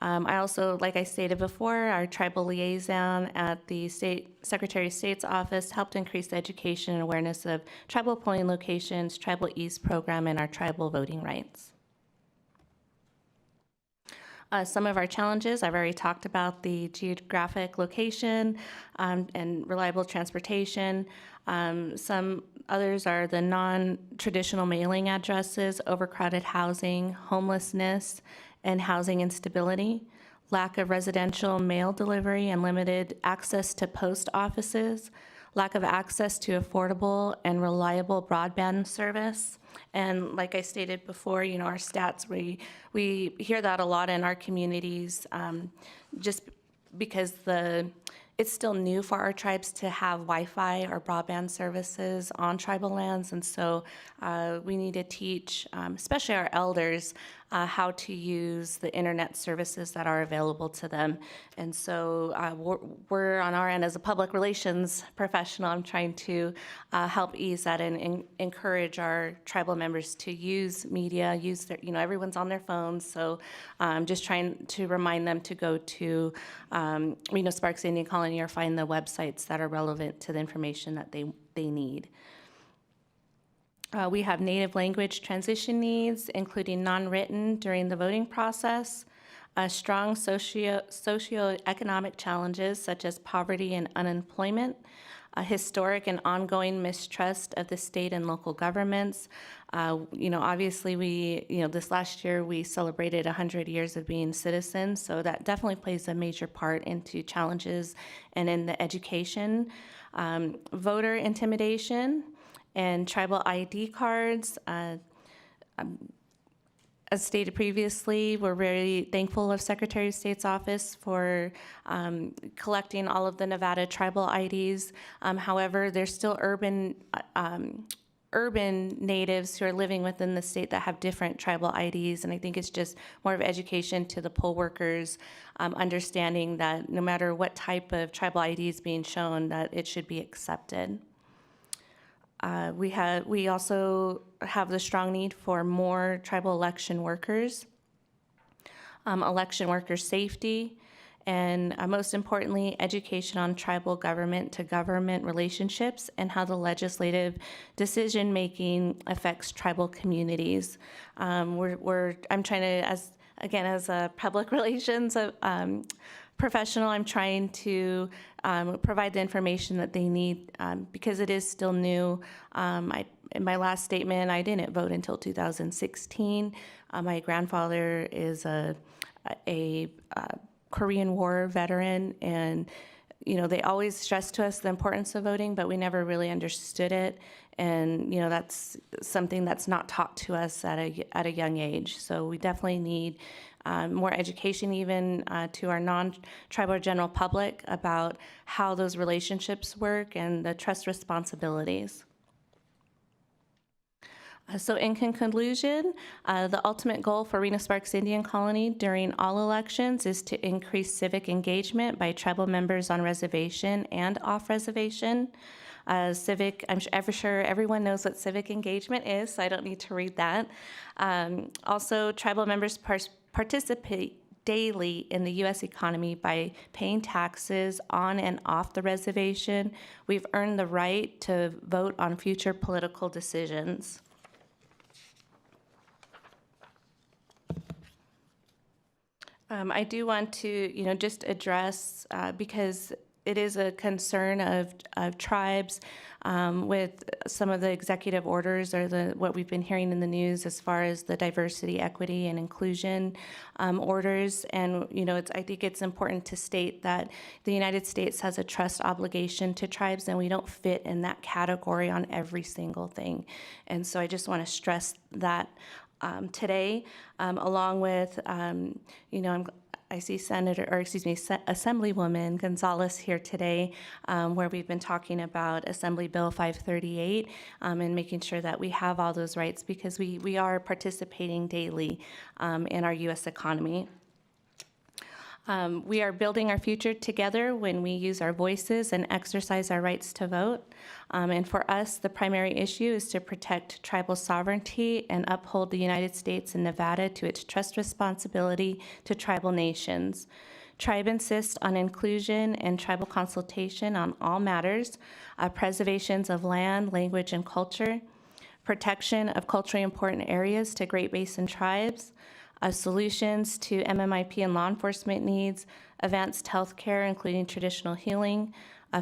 I also, like I stated before, our tribal liaison at the Secretary of State's office helped increase the education and awareness of tribal polling locations, Tribal Ease program, and our tribal voting rights. Some of our challenges, I've already talked about the geographic location and reliable transportation. Some others are the non-traditional mailing addresses, overcrowded housing, homelessness, and housing instability, lack of residential mail delivery and limited access to post offices, lack of access to affordable and reliable broadband service. And like I stated before, you know, our stats, we hear that a lot in our communities, just because it's still new for our tribes to have Wi-Fi or broadband services on tribal lands, and so we need to teach, especially our elders, how to use the internet services that are available to them. And so we're on our end as a public relations professional, I'm trying to help ease that and encourage our tribal members to use media, use their, you know, everyone's on their phones, so just trying to remind them to go to Reno Sparks Indian Colony or find the websites that are relevant to the information that they need. We have native language transition needs, including non-written during the voting process, strong socioeconomic challenges such as poverty and unemployment, a historic and ongoing mistrust of the state and local governments. Obviously this last year we celebrated 100 years of being citizens, so that definitely plays a major part into challenges and in the education. Voter intimidation and tribal ID cards. As stated previously, we're very thankful of Secretary of State's office for collecting all of the Nevada tribal IDs. However, there's still urban natives who are living within the state that have different tribal IDs, and I think it's just more of education to the poll workers, understanding that no matter what type of tribal ID is being shown, that it should be accepted. We also have the strong need for more tribal election workers, election worker safety, and most importantly, education on tribal government to government relationships and how the legislative decision-making affects tribal communities. I'm trying to, as a public relations professional, I'm trying to provide the information that they need because it is still new. In my last statement, I didn't vote until 2016. My grandfather is a Korean War veteran, and they always stressed to us the importance of voting, but we never really understood it. And that's something that's not taught to us at a young age. So we definitely need more education even to our non-tribal or general public about how those relationships work and the trust responsibilities. So in conclusion, the ultimate goal for Reno Sparks Indian Colony during all elections is to increase civic engagement by tribal members on reservation and off reservation. I'm sure everyone knows what civic engagement is, so I don't need to read that. Also, tribal members participate daily in the U.S. economy by paying taxes on and off the reservation. We've earned the right to vote on future political decisions. I do want to, just address, because it is a concern of tribes with some of the executive orders or what we've been hearing in the news as far as the diversity, equity, and inclusion orders. And, I think it's important to state that the United States has a trust obligation to tribes, and we don't fit in that category on every single thing. And so I just want to stress that today, along with, I see Assemblywoman Gonzalez here today, where we've been talking about Assembly Bill 538 and making sure that we have all those rights because we are participating daily in our U.S. economy. We are building our future together when we use our voices and exercise our rights to vote. And for us, the primary issue is to protect tribal sovereignty and uphold the United States and Nevada to its trust responsibility to tribal nations. Tribe insists on inclusion and tribal consultation on all matters, preservations of land, language, and culture, protection of culturally important areas to Great Basin tribes, solutions to MMIP and law enforcement needs, advanced health care, including traditional healing,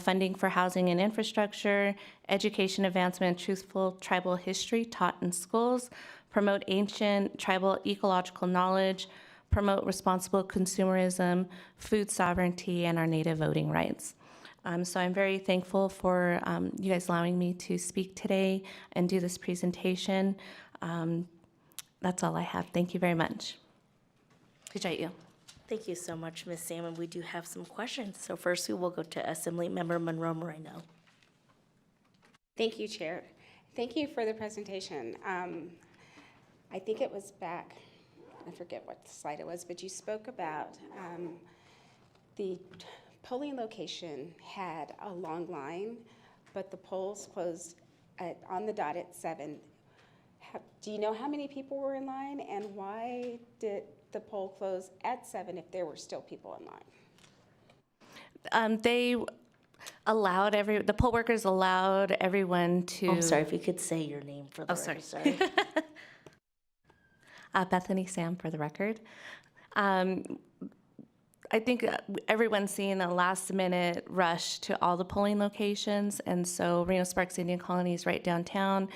funding for housing and infrastructure, education advancement and truthful tribal history taught in schools, promote ancient tribal ecological knowledge, promote responsible consumerism, food sovereignty, and our native voting rights. So I'm very thankful for you guys allowing me to speak today and do this presentation. That's all I have. Thank you very much. Appreciate you. Thank you so much, Ms. Salmon. We do have some questions. So first, we will go to Assemblymember Monroe Moreno. Thank you, Chair. Thank you for the presentation. I think it was back, I forget what slide it was, but you spoke about the polling location had a long line, but the polls closed on the dot at 7. Do you know how many people were in line, and why did the poll close at 7 if there were still people in line? They allowed the poll workers allowed everyone to. I'm sorry, if you could say your name for the record. Sorry. Bethany Sam for the record. I think everyone's seeing a last-minute rush to all the polling locations, and so Reno Sparks Indian Colony is right downtown.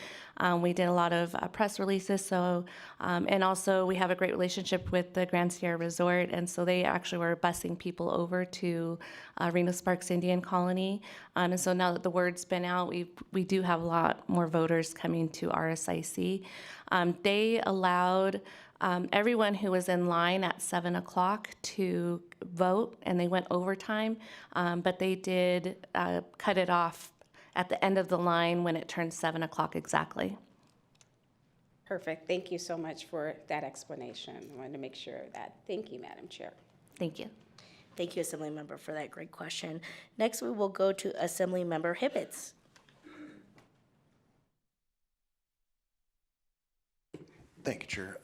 We did a lot of press releases, so and also we have a great relationship with the Grand Sierra Resort, and so they actually were busing people over to Reno Sparks Indian Colony. And so now that the word's been out, we do have a lot more voters coming to RSIC. They allowed everyone who was in line at 7 o'clock to vote, and they went overtime, but they did cut it off at the end of the line when it turned 7 o'clock exactly. Perfect. Thank you so much for that explanation. I wanted to make sure of that. Thank you, Madam Chair. Thank you. Thank you, Assemblymember, for that great question. Next, we will go to Assemblymember Hibbets. Thank you, Chair.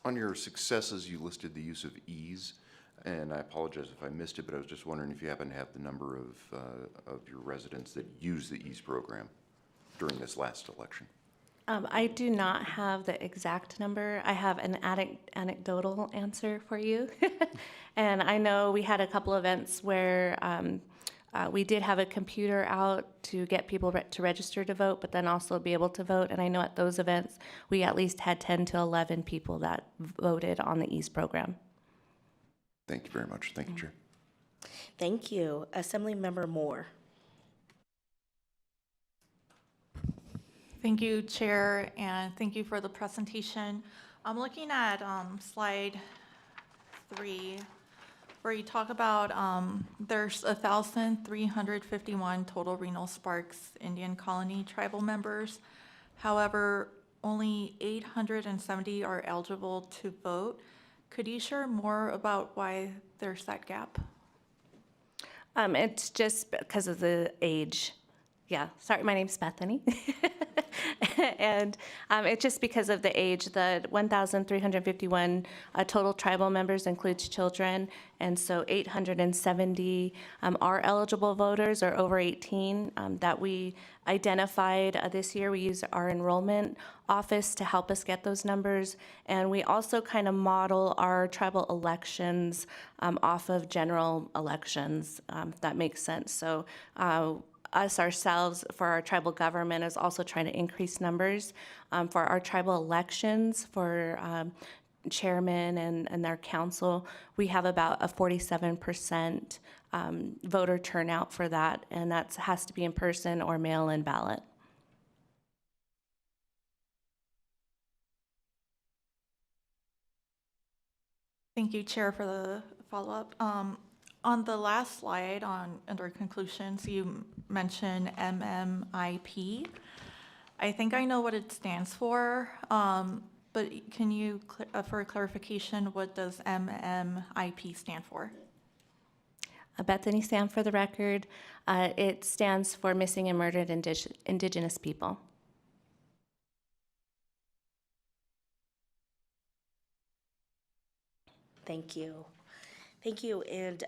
On your successes, you listed the use of ease, and I apologize if I missed it, but I was just wondering if you happen to have the number of your residents that use the ease program during this last election. I do not have the exact number. I have an anecdotal answer for you. And I know we had a couple events where we did have a computer out to get people to register to vote, but then also be able to vote. And I know at those events, we at least had 10 to 11 people that voted on the ease program. Thank you very much. Thank you, Chair. Thank you. Assemblymember Moore. Thank you, Chair, and thank you for the presentation. I'm looking at slide 3, where you talk about there's 1,351 total Reno Sparks Indian Colony tribal members. However, only 870 are eligible to vote. Could you share more about why there's that gap? It's just because of the age. Yeah, sorry, my name's Bethany. And it's just because of the age. The 1,351 total tribal members includes children, and so 870 are eligible voters or over 18 that we identified this year. We use our enrollment office to help us get those numbers, and we also kind of model our tribal elections off of general elections, if that makes sense. So us ourselves for our tribal government is also trying to increase numbers. For our tribal elections, for chairman and their council, we have about a 47% voter turnout for that, and that has to be in person or mail-in ballot. Thank you, Chair, for the follow-up. On the last slide, under conclusions, you mentioned MMIP. I think I know what it stands for, but can you, for clarification, what does MMIP stand for? Bethany Sam, for the record, it stands for Missing and Murdered Indigenous People. Thank you. Thank you, and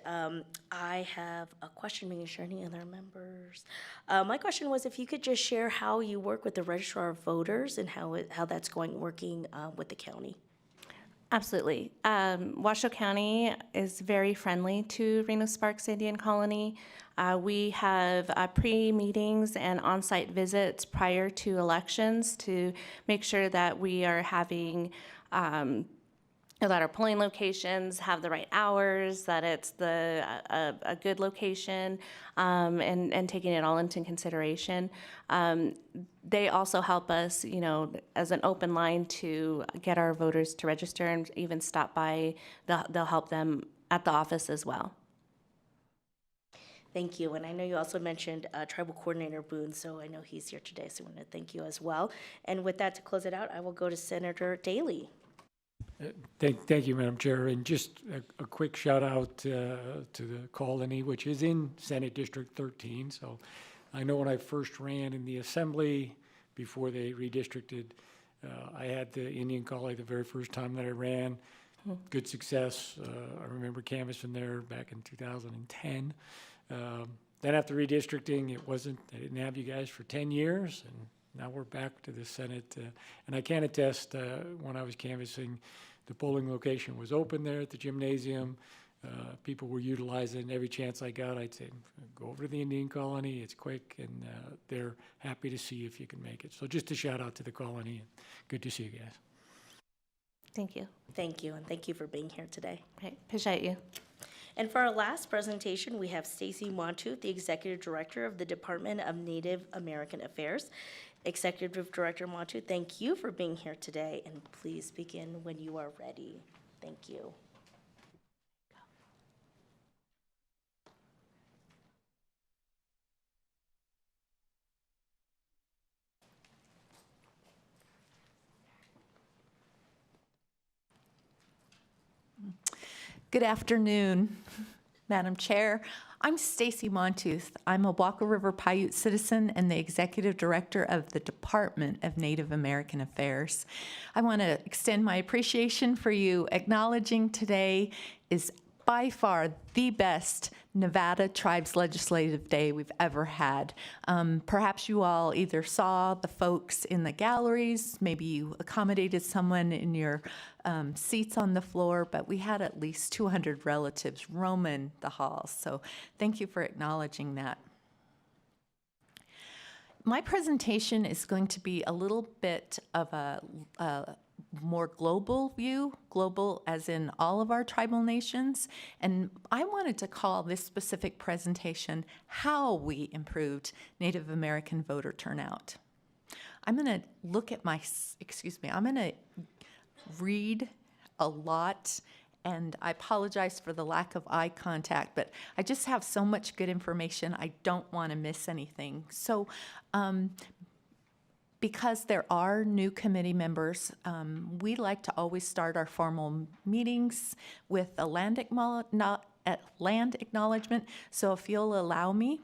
I have a question, making sure any other members. My question was if you could just share how you work with the Registrar of Voters and how that's working with the county. Absolutely. Washoe County is very friendly to Reno Sparks Indian Colony. We have pre-meetings and on-site visits prior to elections to make sure that we are having that our polling locations have the right hours, that it's a good location, and taking it all into consideration. They also help us, as an open line to get our voters to register and even stop by. They'll help them at the office as well. Thank you, and I know you also mentioned Tribal Coordinator Boone, so I know he's here today, so I want to thank you as well. And with that, to close it out, I will go to Senator Daly. Thank you, Madam Chair. And just a quick shout out to the colony, which is in Senate District 13. So I know when I first ran in the Assembly before they redistricted, I had the Indian colony the very first time that I ran. Good success. I remember canvassing there back in 2010. Then after redistricting, I didn't have you guys for 10 years, and now we're back to the Senate. And I can attest, when I was canvassing, the polling location was open there at the gymnasium. People were utilizing every chance I got. I'd say, go over to the Indian colony, it's quick, and they're happy to see if you can make it. So just a shout out to the colony, and good to see you guys. Thank you. Thank you, and thank you for being here today. Right, appreciate you. And for our last presentation, we have Stacy Montooth, the Executive Director of the Department of Native American Affairs. Executive Director Montooth, thank you for being here today, and please begin when you are ready. Thank you. Good afternoon, Madam Chair. I'm Stacy Montooth. I'm a Walker River Paiute citizen and the Executive Director of the Department of Native American Affairs. I want to extend my appreciation for you acknowledging today is by far the best Nevada Tribes Legislative Day we've ever had. Perhaps you all either saw the folks in the galleries, maybe you accommodated someone in your seats on the floor, but we had at least 200 relatives roaming the halls. So thank you for acknowledging that. My presentation is going to be a little bit of a more global view, global as in all of our tribal nations. And I wanted to call this specific presentation, How We Improved Native American Voter Turnout. I'm going to look at I'm going to read a lot, and I apologize for the lack of eye contact, but I just have so much good information, I don't want to miss anything. So, because there are new committee members, we like to always start our formal meetings with a land acknowledgement. So if you'll allow me,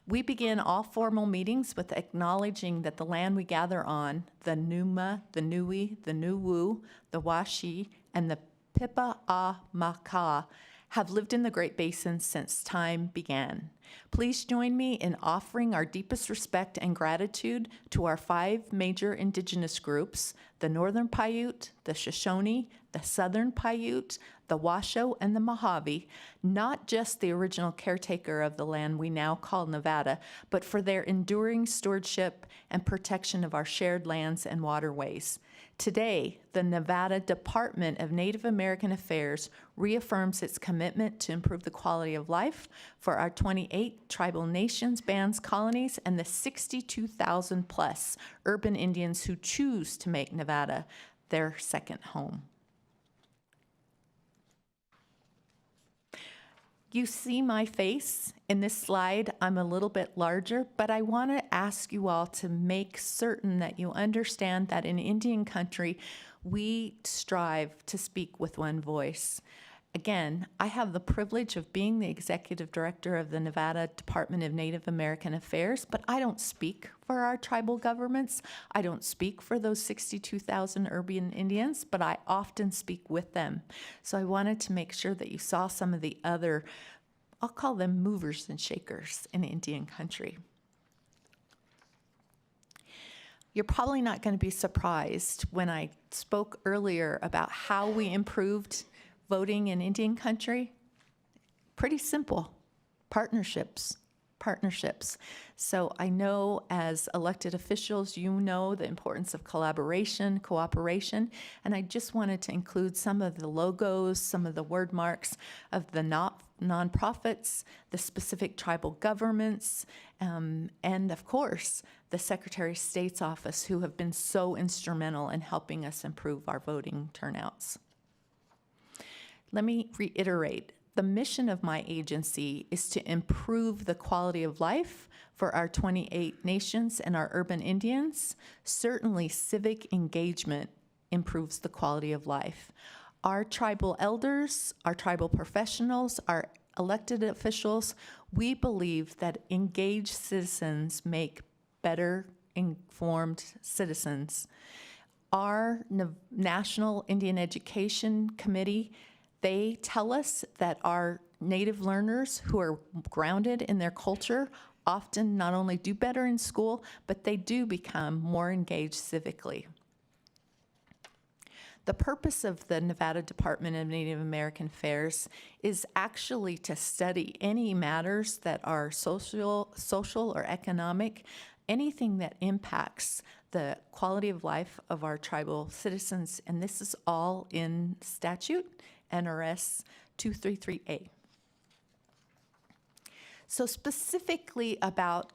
we begin all formal meetings with acknowledging that the land we gather on, the Numa, the Nui, the Nuwu, the Washi, and the Pipa-a-Maka, have lived in the Great Basin since time began. Please join me in offering our deepest respect and gratitude to our 5 major indigenous groups, the Northern Paiute, the Shoshone, the Southern Paiute, the Washoe, and the Mojave, not just the original caretaker of the land we now call Nevada, but for their enduring stewardship and protection of our shared lands and waterways. Today, the Nevada Department of Native American Affairs reaffirms its commitment to improve the quality of life for our 28 tribal nations, bands, colonies, and the 62,000 plus urban Indians who choose to make Nevada their second home. You see my face in this slide. I'm a little bit larger, but I want to ask you all to make certain that you understand that in Indian country, we strive to speak with one voice. Again, I have the privilege of being the executive director of the Nevada Department of Native American Affairs, but I don't speak for our tribal governments. I don't speak for those 62,000 urban Indians, but I often speak with them. So I wanted to make sure that you saw some of the other, I'll call them movers and shakers in Indian country. You're probably not going to be surprised when I spoke earlier about how we improved voting in Indian country. Pretty simple. Partnerships. So I know as elected officials, you know the importance of collaboration, cooperation, and I just wanted to include some of the logos, some of the word marks of the nonprofits, the specific tribal governments, and of course, the Secretary of State's office, who have been so instrumental in helping us improve our voting turnouts. Let me reiterate, the mission of my agency is to improve the quality of life for our 28 nations and our urban Indians. Certainly, civic engagement improves the quality of life. Our tribal elders, our tribal professionals, our elected officials, we believe that engaged citizens make better informed citizens. Our National Indian Education Committee, they tell us that our Native learners who are grounded in their culture often not only do better in school, but they do become more engaged civically. The purpose of the Nevada Department of Native American Affairs is actually to study any matters that are social or economic, anything that impacts the quality of life of our tribal citizens, and this is all in statute, NRS 233A. So specifically about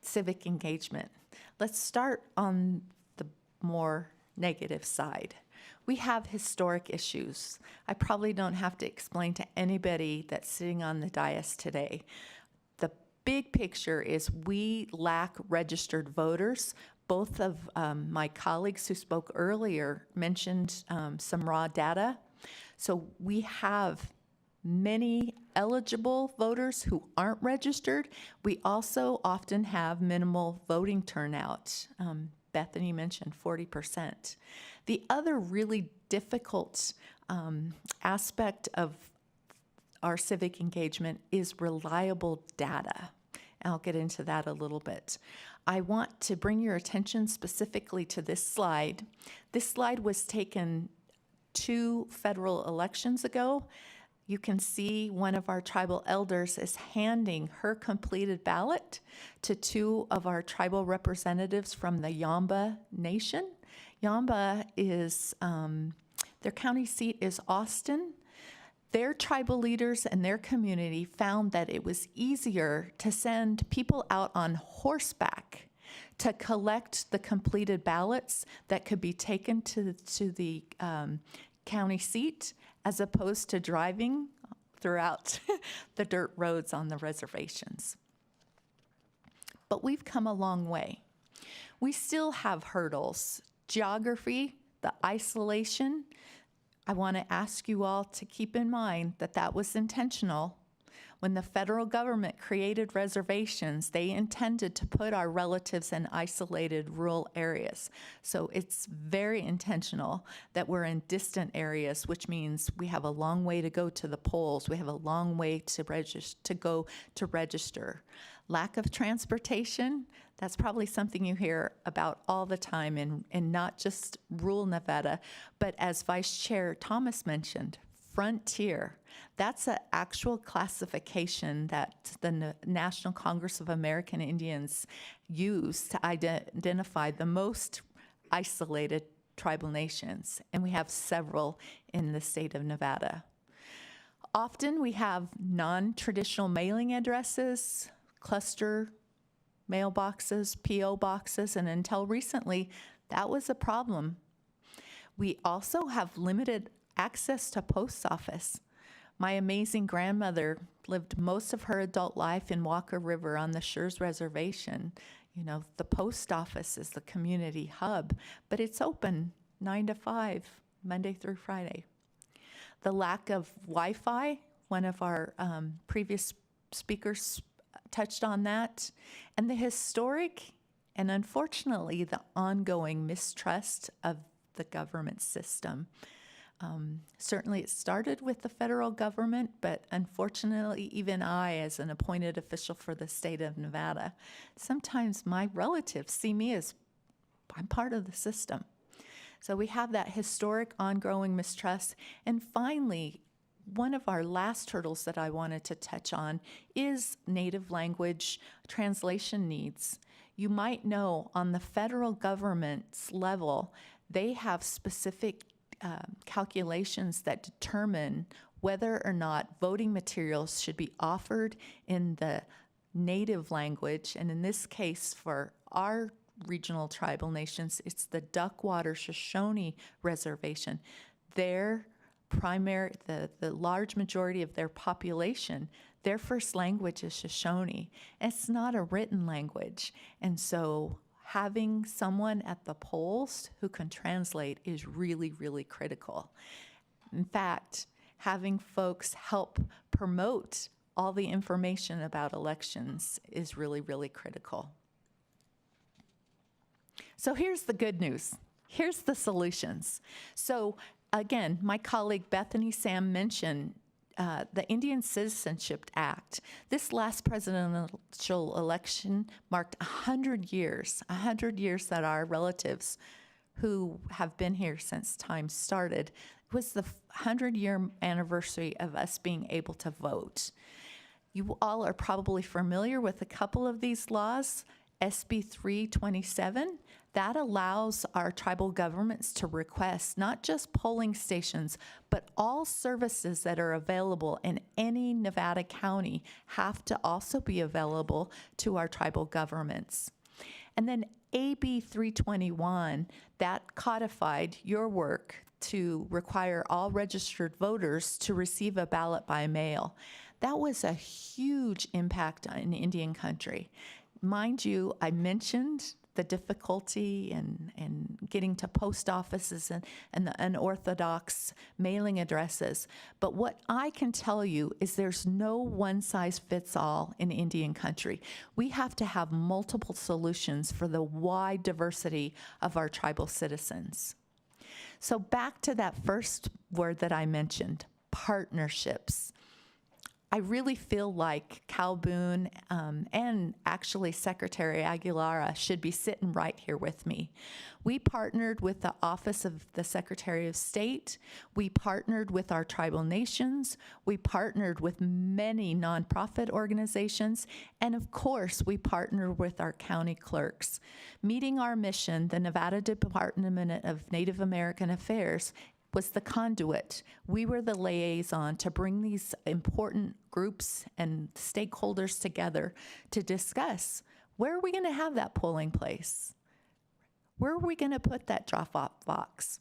civic engagement, let's start on the more negative side. We have historic issues. I probably don't have to explain to anybody that's sitting on the dais today. The big picture is we lack registered voters. Both of my colleagues who spoke earlier mentioned some raw data. So we have many eligible voters who aren't registered. We also often have minimal voting turnout. Bethany mentioned 40%. The other really difficult aspect of our civic engagement is reliable data. And I'll get into that a little bit. I want to bring your attention specifically to this slide. This slide was taken 2 federal elections ago. You can see one of our tribal elders is handing her completed ballot to 2 of our tribal representatives from the Yamba Nation. Yamba is, their county seat is Austin. Their tribal leaders and their community found that it was easier to send people out on horseback to collect the completed ballots that could be taken to the county seat, as opposed to driving throughout the dirt roads on the reservations. But we've come a long way. We still have hurdles. Geography, the isolation. I want to ask you all to keep in mind that that was intentional. When the federal government created reservations, they intended to put our relatives in isolated rural areas. So it's very intentional that we're in distant areas, which means we have a long way to go to the polls. We have a long way to register. Lack of transportation, that's probably something you hear about all the time in not just rural Nevada, but as Vice Chair Thomas mentioned, frontier. That's an actual classification that the National Congress of American Indians use to identify the most isolated tribal nations, and we have several in the state of Nevada. Often we have non-traditional mailing addresses, cluster mailboxes, P.O. boxes, and until recently, that was a problem. We also have limited access to post office. My amazing grandmother lived most of her adult life in Walker River on the Schurz Reservation. You know, the post office is the community hub, but it's open 9 to 5, Monday through Friday. The lack of Wi-Fi, one of our previous speakers touched on that, and the historic and unfortunately the ongoing mistrust of the government system. Certainly it started with the federal government, but unfortunately even I, as an appointed official for the state of Nevada, sometimes my relatives see me as I'm part of the system. So we have that historic ongoing mistrust. And finally, one of our last hurdles that I wanted to touch on is native language translation needs. You might know on the federal government's level, they have specific calculations that determine whether or not voting materials should be offered in the native language. And in this case, for our regional tribal nations, it's the Duckwater Shoshone Reservation. Their primary, the large majority of their population, their first language is Shoshone. It's not a written language. And so having someone at the polls who can translate is really, really critical. In fact, having folks help promote all the information about elections is really, really critical. So here's the good news. Here's the solutions. So again, my colleague Bethany Sam mentioned the Indian Citizenship Act. This last presidential election marked 100 years that our relatives who have been here since time started. It was the 100-year anniversary of us being able to vote. You all are probably familiar with a couple of these laws. SB 327, that allows our tribal governments to request not just polling stations, but all services that are available in any Nevada county have to also be available to our tribal governments. And then AB 321, that codified your work to require all registered voters to receive a ballot by mail. That was a huge impact in Indian country. Mind you, I mentioned the difficulty in getting to post offices and the unorthodox mailing addresses. But what I can tell you is there's no one-size-fits-all in Indian country. We have to have multiple solutions for the wide diversity of our tribal citizens. So back to that first word that I mentioned, partnerships. I really feel like Cal Boone and actually Secretary Aguilara should be sitting right here with me. We partnered with the Office of the Secretary of State. We partnered with our tribal nations. We partnered with many nonprofit organizations. And of course, we partnered with our county clerks. Meeting our mission, the Nevada Department of Native American Affairs was the conduit. We were the liaison to bring these important groups and stakeholders together to discuss, where are we going to have that polling place? Where are we going to put that drop-off box?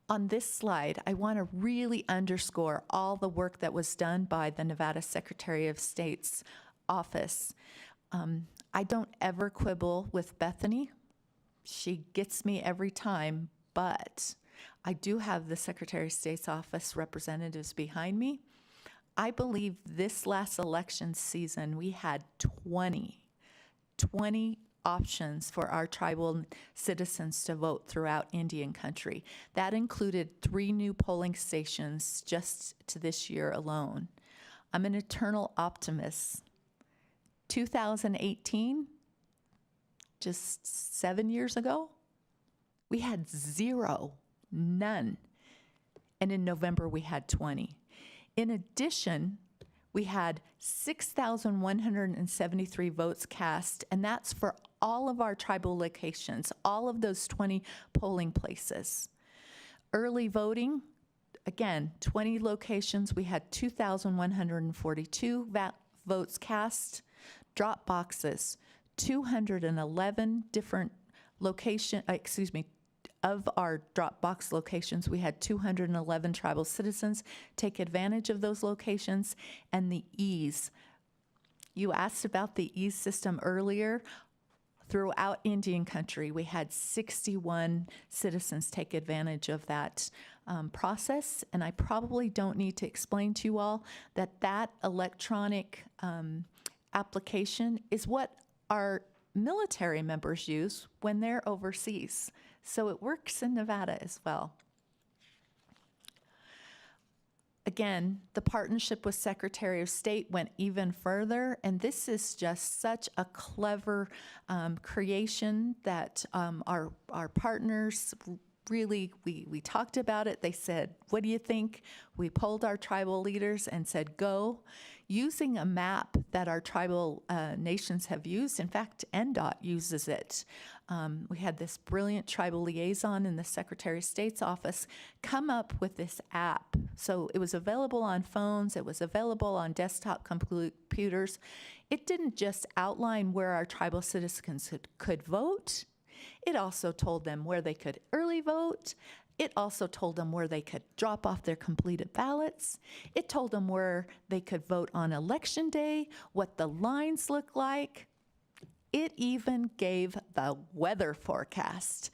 On this slide, I want to really underscore all the work that was done by the Nevada Secretary of State's office. I don't ever quibble with Bethany. She gets me every time, but I do have the Secretary of State's office representatives behind me. I believe this last election season, we had 20 options for our tribal citizens to vote throughout Indian country. That included 3 new polling stations just to this year alone. I'm an eternal optimist. 2018, just 7 years ago, we had 0, none. And in November, we had 20. In addition, we had 6,173 votes cast, and that's for all of our tribal locations, all of those 20 polling places. Early voting, again, 20 locations, we had 2,142 votes cast. Drop boxes, 211 different of our drop box locations, we had 211 tribal citizens take advantage of those locations. And the ease. You asked about the ease system earlier. Throughout Indian country, we had 61 citizens take advantage of that process. And I probably don't need to explain to you all that that electronic application is what our military members use when they're overseas. So it works in Nevada as well. Again, the partnership with Secretary of State went even further, and this is just such a clever creation that our partners really, we talked about it. They said, what do you think? We polled our tribal leaders and said, go. Using a map that our tribal nations have used. In fact, NDOT uses it. We had this brilliant tribal liaison in the Secretary of State's office come up with this app. So it was available on phones. It was available on desktop computers. It didn't just outline where our tribal citizens could vote. It also told them where they could early vote. It also told them where they could drop off their completed ballots. It told them where they could vote on election day, what the lines look like. It even gave the weather forecast.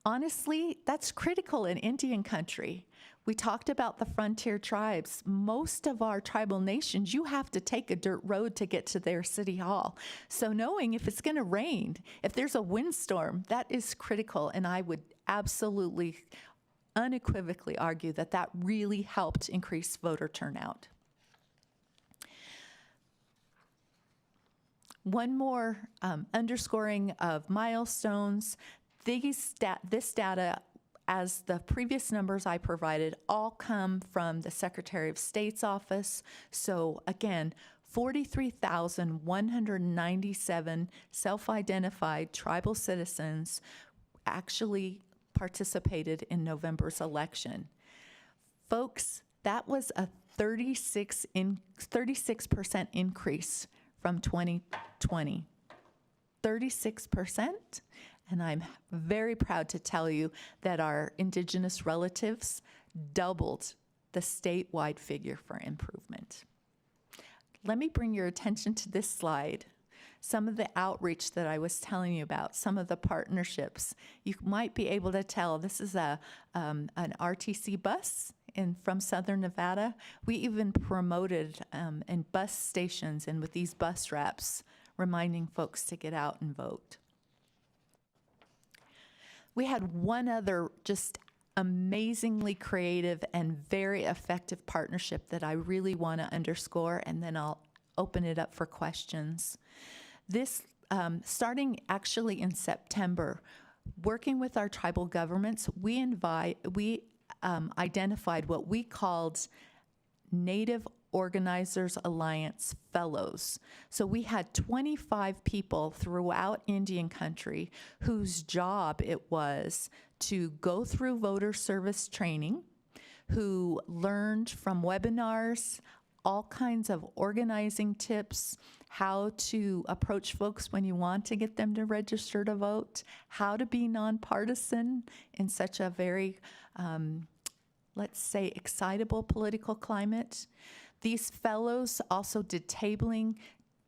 Honestly, that's critical in Indian country. We talked about the frontier tribes. Most of our tribal nations, you have to take a dirt road to get to their city hall. So knowing if it's going to rain, if there's a windstorm, that is critical. And I would absolutely, unequivocally argue that that really helped increase voter turnout. One more underscoring of milestones. This data, as the previous numbers I provided, all come from the Secretary of State's office. So again, 43,197 self-identified tribal citizens actually participated in November's election. Folks, that was a 36% increase from 2020. 36%. And I'm very proud to tell you that our Indigenous relatives doubled the statewide figure for improvement. Let me bring your attention to this slide. Some of the outreach that I was telling you about, some of the partnerships. You might be able to tell this is an RTC bus from Southern Nevada. We even promoted in bus stations and with these bus wraps, reminding folks to get out and vote. We had one other just amazingly creative and very effective partnership that I really want to underscore, and then I'll open it up for questions. This, starting actually in September, working with our tribal governments, we identified what we called Native Organizers Alliance Fellows. So we had 25 people throughout Indian country whose job it was to go through voter service training, who learned from webinars, all kinds of organizing tips, how to approach folks when you want to get them to register to vote, how to be nonpartisan in such a very, let's say, excitable political climate. These fellows also did tabling.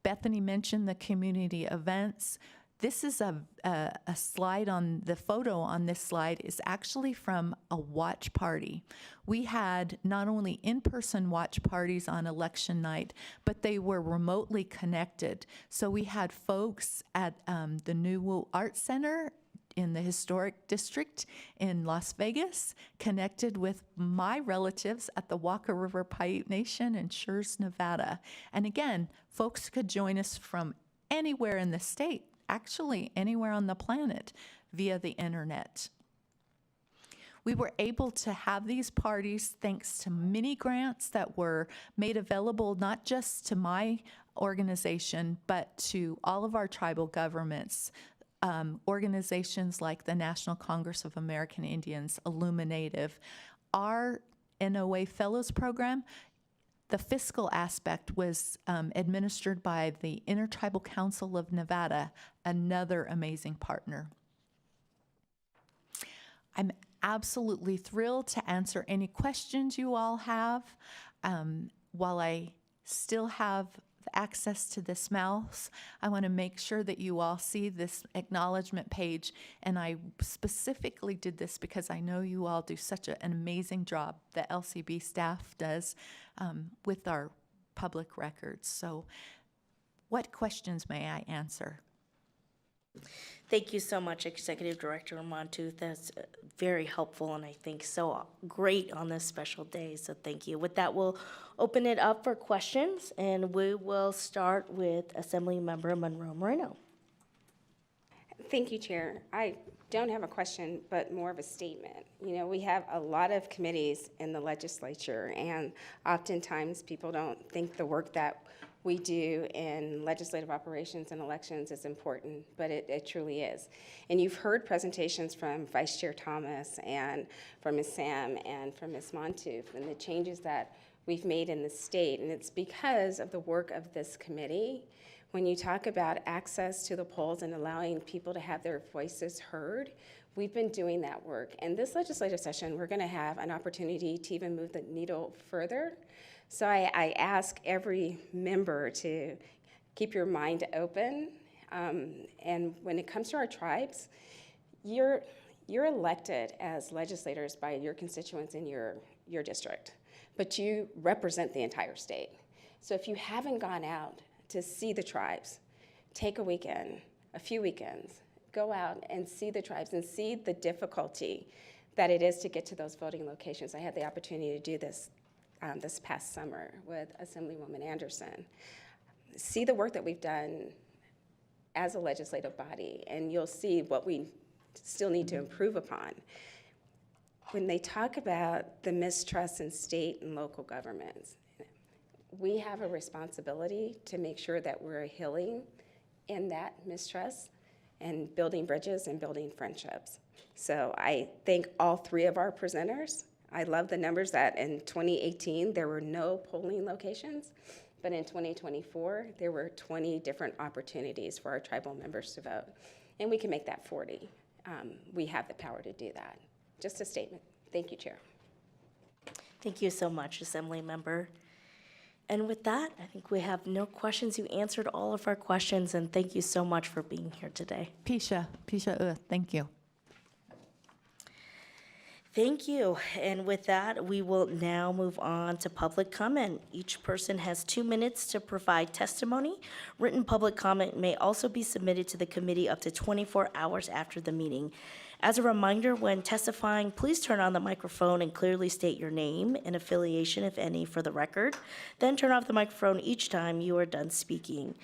Bethany mentioned the community events. This is a slide on the photo on this slide is actually from a watch party. We had not only in-person watch parties on election night, but they were remotely connected. So we had folks at the New Arts Center in the historic district in Las Vegas, connected with my relatives at the Walker River Paiute Nation in Schurz, Nevada. And again, folks could join us from anywhere in the state, actually anywhere on the planet, via the internet. We were able to have these parties thanks to mini grants that were made available not just to my organization, but to all of our tribal governments. Organizations like the National Congress of American Indians, Illuminative. Our NOA Fellows Program, the fiscal aspect was administered by the Intertribal Council of Nevada, another amazing partner. I'm absolutely thrilled to answer any questions you all have. While I still have access to this mouse, I want to make sure that you all see this acknowledgement page, and I specifically did this because I know you all do such an amazing job, the LCB staff does, with our public records. So what questions may I answer? Thank you so much, Executive Director Montu. That's very helpful and I think so great on this special day, so thank you. With that, we'll open it up for questions, and we will start with Assemblymember Monroe Moreno. Thank you, Chair. I don't have a question, but more of a statement. You know, we have a lot of committees in the legislature, and oftentimes people don't think the work that we do in legislative operations and elections is important, but it truly is. And you've heard presentations from Vice Chair Thomas and from Ms. Sam and from Ms. Montouf and the changes that we've made in the state, and it's because of the work of this committee. When you talk about access to the polls and allowing people to have their voices heard, we've been doing that work. And this legislative session, we're going to have an opportunity to even move the needle further. So I ask every member to keep your mind open. And when it comes to our tribes, you're elected as legislators by your constituents in your district, but you represent the entire state. So if you haven't gone out to see the tribes, take a weekend, a few weekends, go out and see the tribes and see the difficulty that it is to get to those voting locations. I had the opportunity to do this this past summer with Assemblywoman Anderson. See the work that we've done as a legislative body, and you'll see what we still need to improve upon. When they talk about the mistrust in state and local governments, we have a responsibility to make sure that we're healing in that mistrust and building bridges and building friendships. So I thank all three of our presenters. I love the numbers that in 2018, there were no polling locations, but in 2024, there were 20 different opportunities for our tribal members to vote. And we can make that 40. We have the power to do that. Just a statement. Thank you, Chair. Thank you so much, Assembly Member. And with that, I think we have no questions. You answered all of our questions, and thank you so much for being here today. Pisha, thank you. Thank you. And with that, we will now move on to public comment. Each person has 2 minutes to provide testimony. Written public comment may also be submitted to the committee up to 24 hours after the meeting. As a reminder, when testifying, please turn on the microphone and clearly state your name and affiliation, if any, for the record. Then turn off the microphone each time you are done speaking.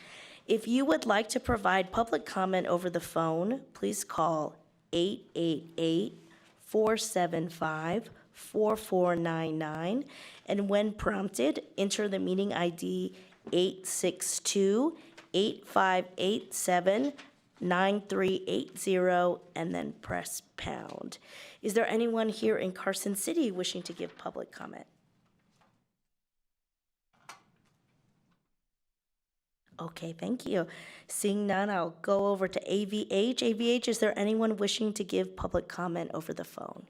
If you would like to provide public comment over the phone, please call 888-475-4499, and when prompted, enter the meeting ID 862-8587-9380, and then press pound. Is there anyone here in Carson City wishing to give public comment? Okay, thank you. Seeing none, I'll go over to AVH. AVH, is there anyone wishing to give public comment over the phone?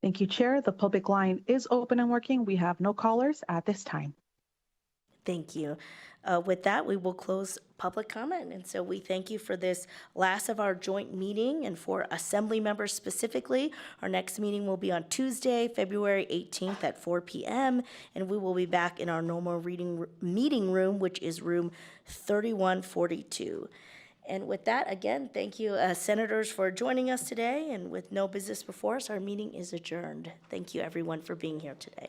Thank you, Chair. The public line is open and working. We have no callers at this time. Thank you. With that, we will close public comment. And so we thank you for this last of our joint meeting, and for Assembly members specifically. Our next meeting will be on Tuesday, February 18th at 4 p.m., and we will be back in our normal meeting room, which is room 3142. And with that, again, thank you, Senators, for joining us today. And with no business before us, our meeting is adjourned. Thank you, everyone, for being here today.